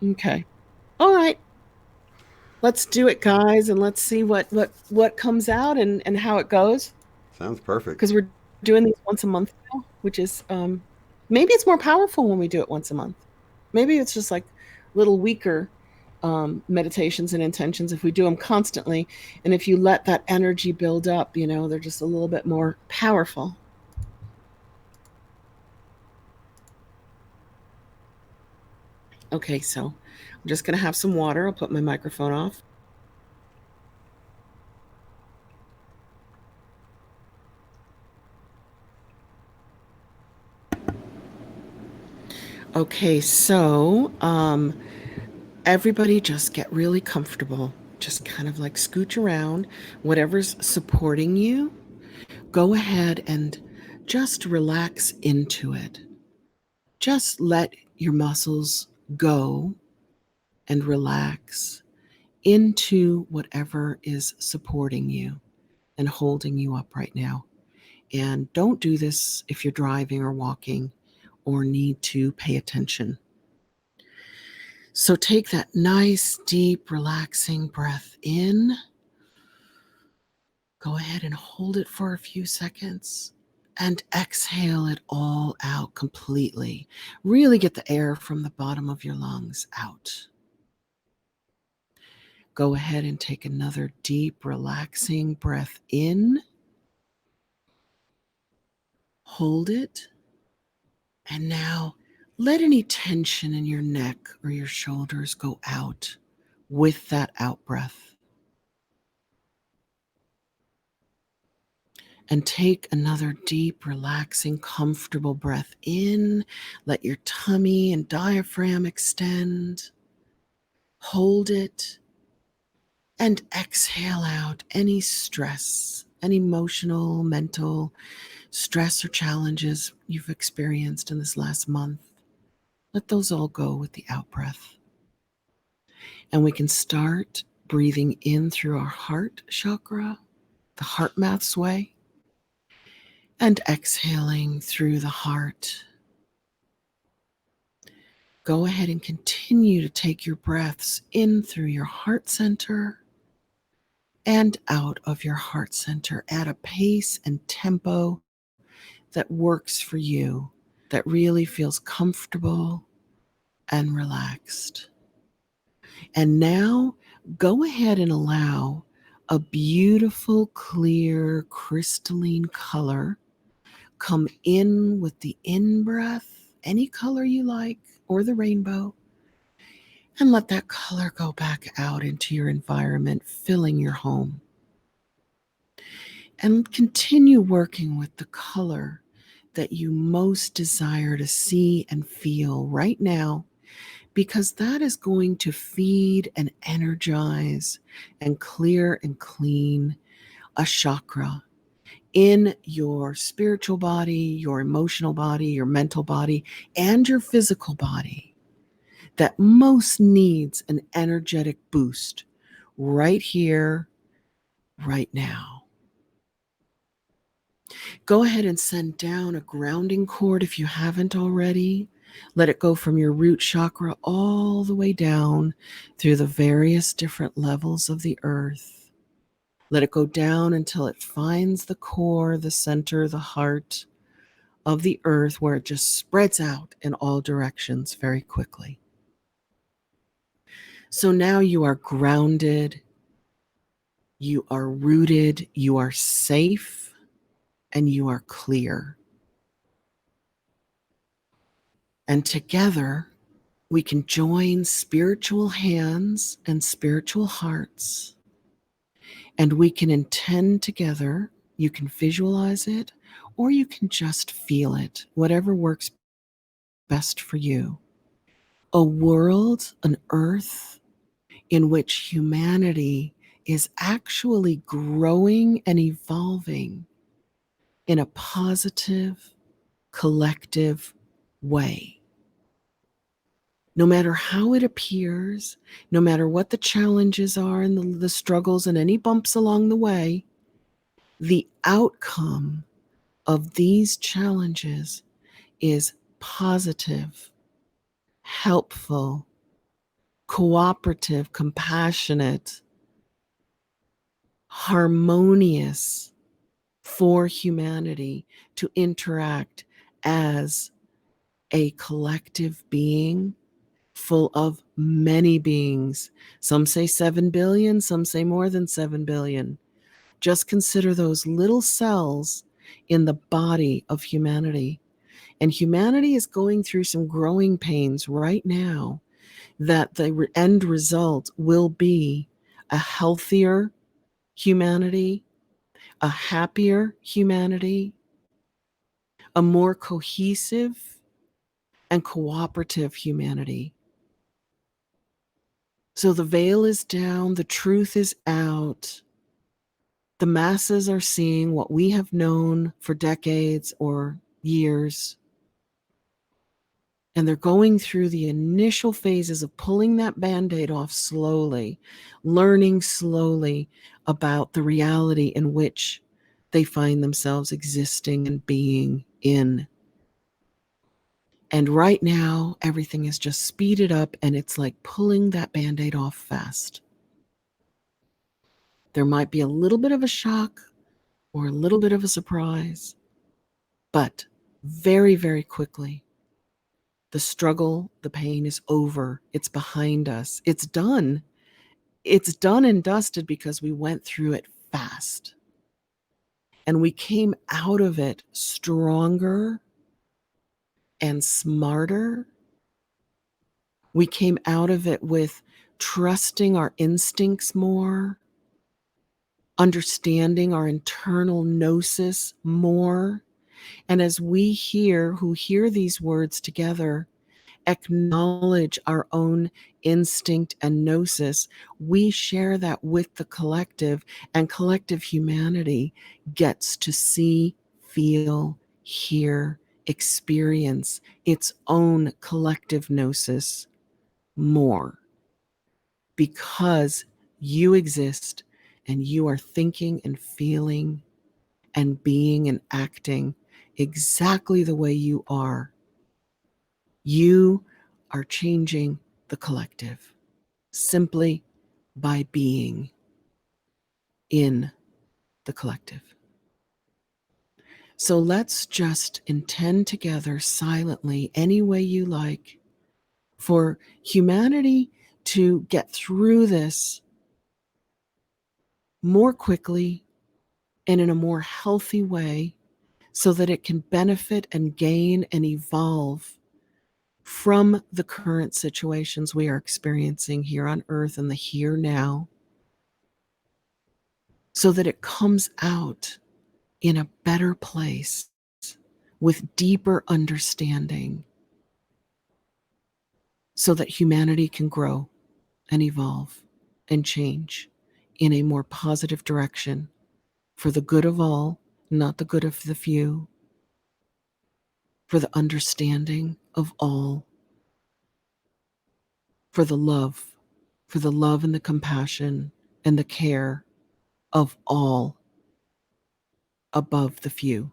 Okay. All right. Let's do it, guys, and let's see what comes out and how it goes. Sounds perfect. Because we're doing these once a month now, which is maybe it's more powerful when we do it once a month. Maybe it's just like little weaker meditations and intentions if we do them constantly. And if you let that energy build up, they're just a little bit more powerful. Okay, so I'm just going to have some water. I'll put my microphone off. Okay, so everybody just get really comfortable. Just kind of like scooch around, whatever's supporting you. Go ahead and just relax into it. Just let your muscles go and relax into whatever is supporting you and holding you up right now. And don't do this if you're driving or walking or need to pay attention. So take that nice, deep, relaxing breath in. Go ahead and hold it for a few seconds and exhale it all out completely. Really get the air from the bottom of your lungs out. Go ahead and take another deep, relaxing breath in. Hold it. And now let any tension in your neck or your shoulders go out with that out breath. And take another deep, relaxing, comfortable breath in. Let your tummy and diaphragm extend. Hold it. And exhale out any stress, any emotional, mental stress or challenges you've experienced in this last month. Let those all go with the out breath. And we can start breathing in through our heart chakra, the heart math's way, and exhaling through the heart. Go ahead and continue to take your breaths in through your heart center and out of your heart center at a pace and tempo that works for you, that really feels comfortable and relaxed. And now go ahead and allow a beautiful, clear, crystalline color come in with the in-breath, any color you like, or the rainbow, and let that color go back out into your environment, filling your home. And continue working with the color that you most desire to see and feel right now, because that is going to feed and energize and clear and clean a chakra in your spiritual body, your emotional body, your mental body, and your physical body that most needs an energetic boost right here, right now. Go ahead and send down a grounding cord if you haven't already. Let it go from your root chakra all the way down through the various different levels of the earth. Let it go down until it finds the core, the center, the heart of the earth, where it just spreads out in all directions very quickly. So now you are grounded, you are rooted, you are safe, and you are clear. And together, we can join spiritual hands and spiritual hearts, and we can intend together. You can visualize it, or you can just feel it, whatever works best for you. A world, an earth, in which humanity is actually growing and evolving in a positive, collective way. No matter how it appears, no matter what the challenges are and the struggles and any bumps along the way, the outcome of these challenges is positive, helpful, cooperative, compassionate, harmonious for humanity to interact as a collective being full of many beings. Some say 7 billion, some say more than 7 billion. Just consider those little cells in the body of humanity. And humanity is going through some growing pains right now, that the end result will be a healthier humanity, a happier humanity, a more cohesive, and cooperative humanity. So the veil is down, the truth is out. The masses are seeing what we have known for decades or years. And they're going through the initial phases of pulling that Band-Aid off slowly, learning slowly about the reality in which they find themselves existing and being in. And right now, everything is just speeded up, and it's like pulling that Band-Aid off fast. There might be a little bit of a shock or a little bit of a surprise, but very, very quickly, the struggle, the pain is over. It's behind us. It's done. It's done and dusted because we went through it fast. And we came out of it stronger and smarter. We came out of it with trusting our instincts more, understanding our internal gnosis more. And as we who hear these words together, acknowledge our own instinct and gnosis, we share that with the collective, and collective humanity gets to see, feel, hear, experience its own collective gnosis more, because you exist and you are thinking and feeling and being and acting exactly the way you are. You are changing the collective simply by being in the collective. So let's just intend together silently, any way you like, for humanity to get through this more quickly and in a more healthy way, so that it can benefit and gain and evolve from the current situations we are experiencing here on Earth in the here now, so that it comes out in a better place with deeper understanding, so that humanity can grow and evolve and change in a more positive direction for the good of all, not the good of the few, for the understanding of all, for the love, and the compassion and the care of all above the few.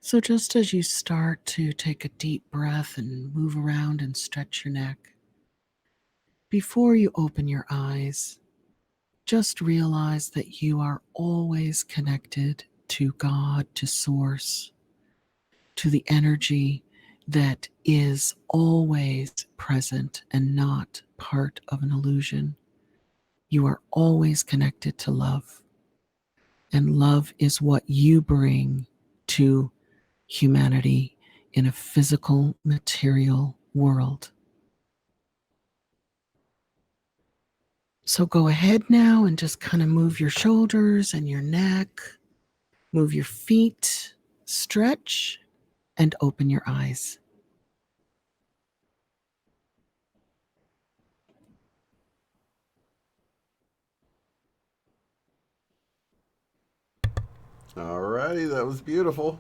So just as you start to take a deep breath and move around and stretch your neck, before you open your eyes, just realize that you are always connected to God, to Source, to the energy that is always present and not part of an illusion. You are always connected to love. And love is what you bring to humanity in a physical, material world. So go ahead now and just kind of move your shoulders and your neck, move your feet, stretch, and open your eyes. Alrighty, that was beautiful.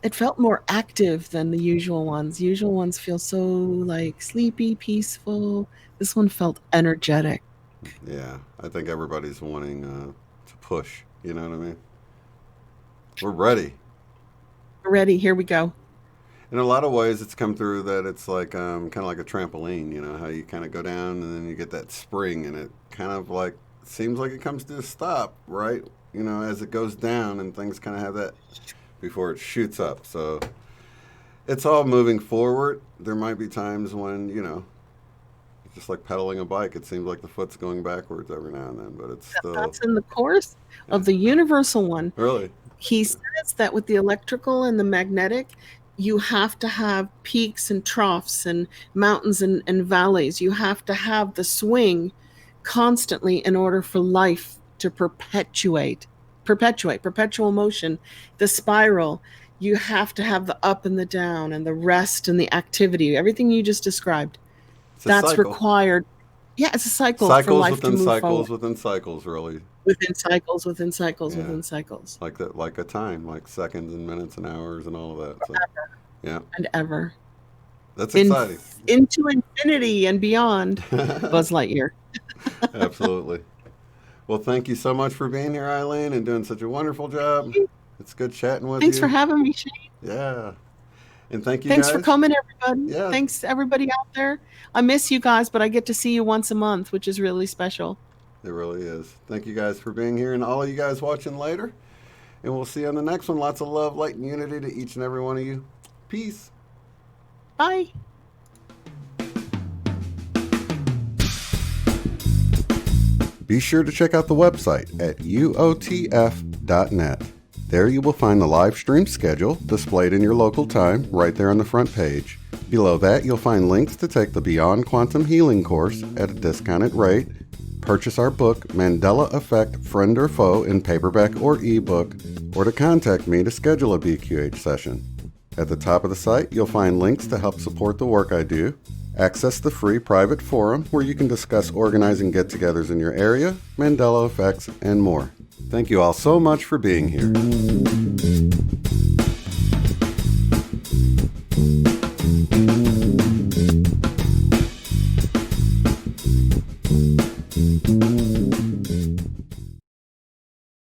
It felt more active than the usual ones. Usual ones feel so like sleepy, peaceful. This one felt energetic. Yeah, I think everybody's wanting to push. You know what I mean? We're ready. Ready, here we go. In a lot of ways, it's come through that it's like kind of like a trampoline. You know how you kind of go down and then you get that spring, and it kind of like seems like it comes to a stop, right? You know, as it goes down, and things kind of have that before it shoots up. So it's all moving forward. There might be times when just like pedaling a bike, it seems like the foot's going backwards every now and then, but it's still That's in the course of the universal one. really. He says that with the electrical and the magnetic, you have to have peaks and troughs and mountains and valleys. You have to have the swing constantly in order for life to perpetual motion, the spiral. You have to have the up and the down and the rest and the activity, everything you just described. It's a That's cycle. required. Yeah, it's a cycle for Cycles life to within move cycles forward. within cycles, really. Within cycles, within cycles, Yeah. within cycles. Like that, like a time, like seconds and minutes and hours and all of that. So, yeah, And ever. that's exciting. Into infinity and beyond. Buzz Lightyear. Absolutely. Well, thank you so much for being here, Eileen, and doing such a wonderful job. It's good chatting with Thanks you. for having me, Shane. Yeah. And thank you Thanks guys. for coming, everybody. Yeah. Thanks, everybody out there. I miss you guys, but I get to see you once a month, which is really special. It really is. Thank you guys for being here, and all of you guys watching later. And we'll see you on the next one. Lots of love, light, and unity to each and every one of you. Peace. Bye. Be sure to check out the website at uotf.net. There you will find the live stream schedule displayed in your local time right there on the front page. Below that, you'll find links to take the Beyond Quantum Healing course at a discounted rate, purchase our book, Mandela Effect, Friend or Foe, in paperback or ebook, or to contact me to schedule a BQH session. At the top of the site, you'll find links to help support the work I do, access the free private forum where you can discuss organizing get-togethers in your area, Mandela effects, and more. Thank you all so much for being here.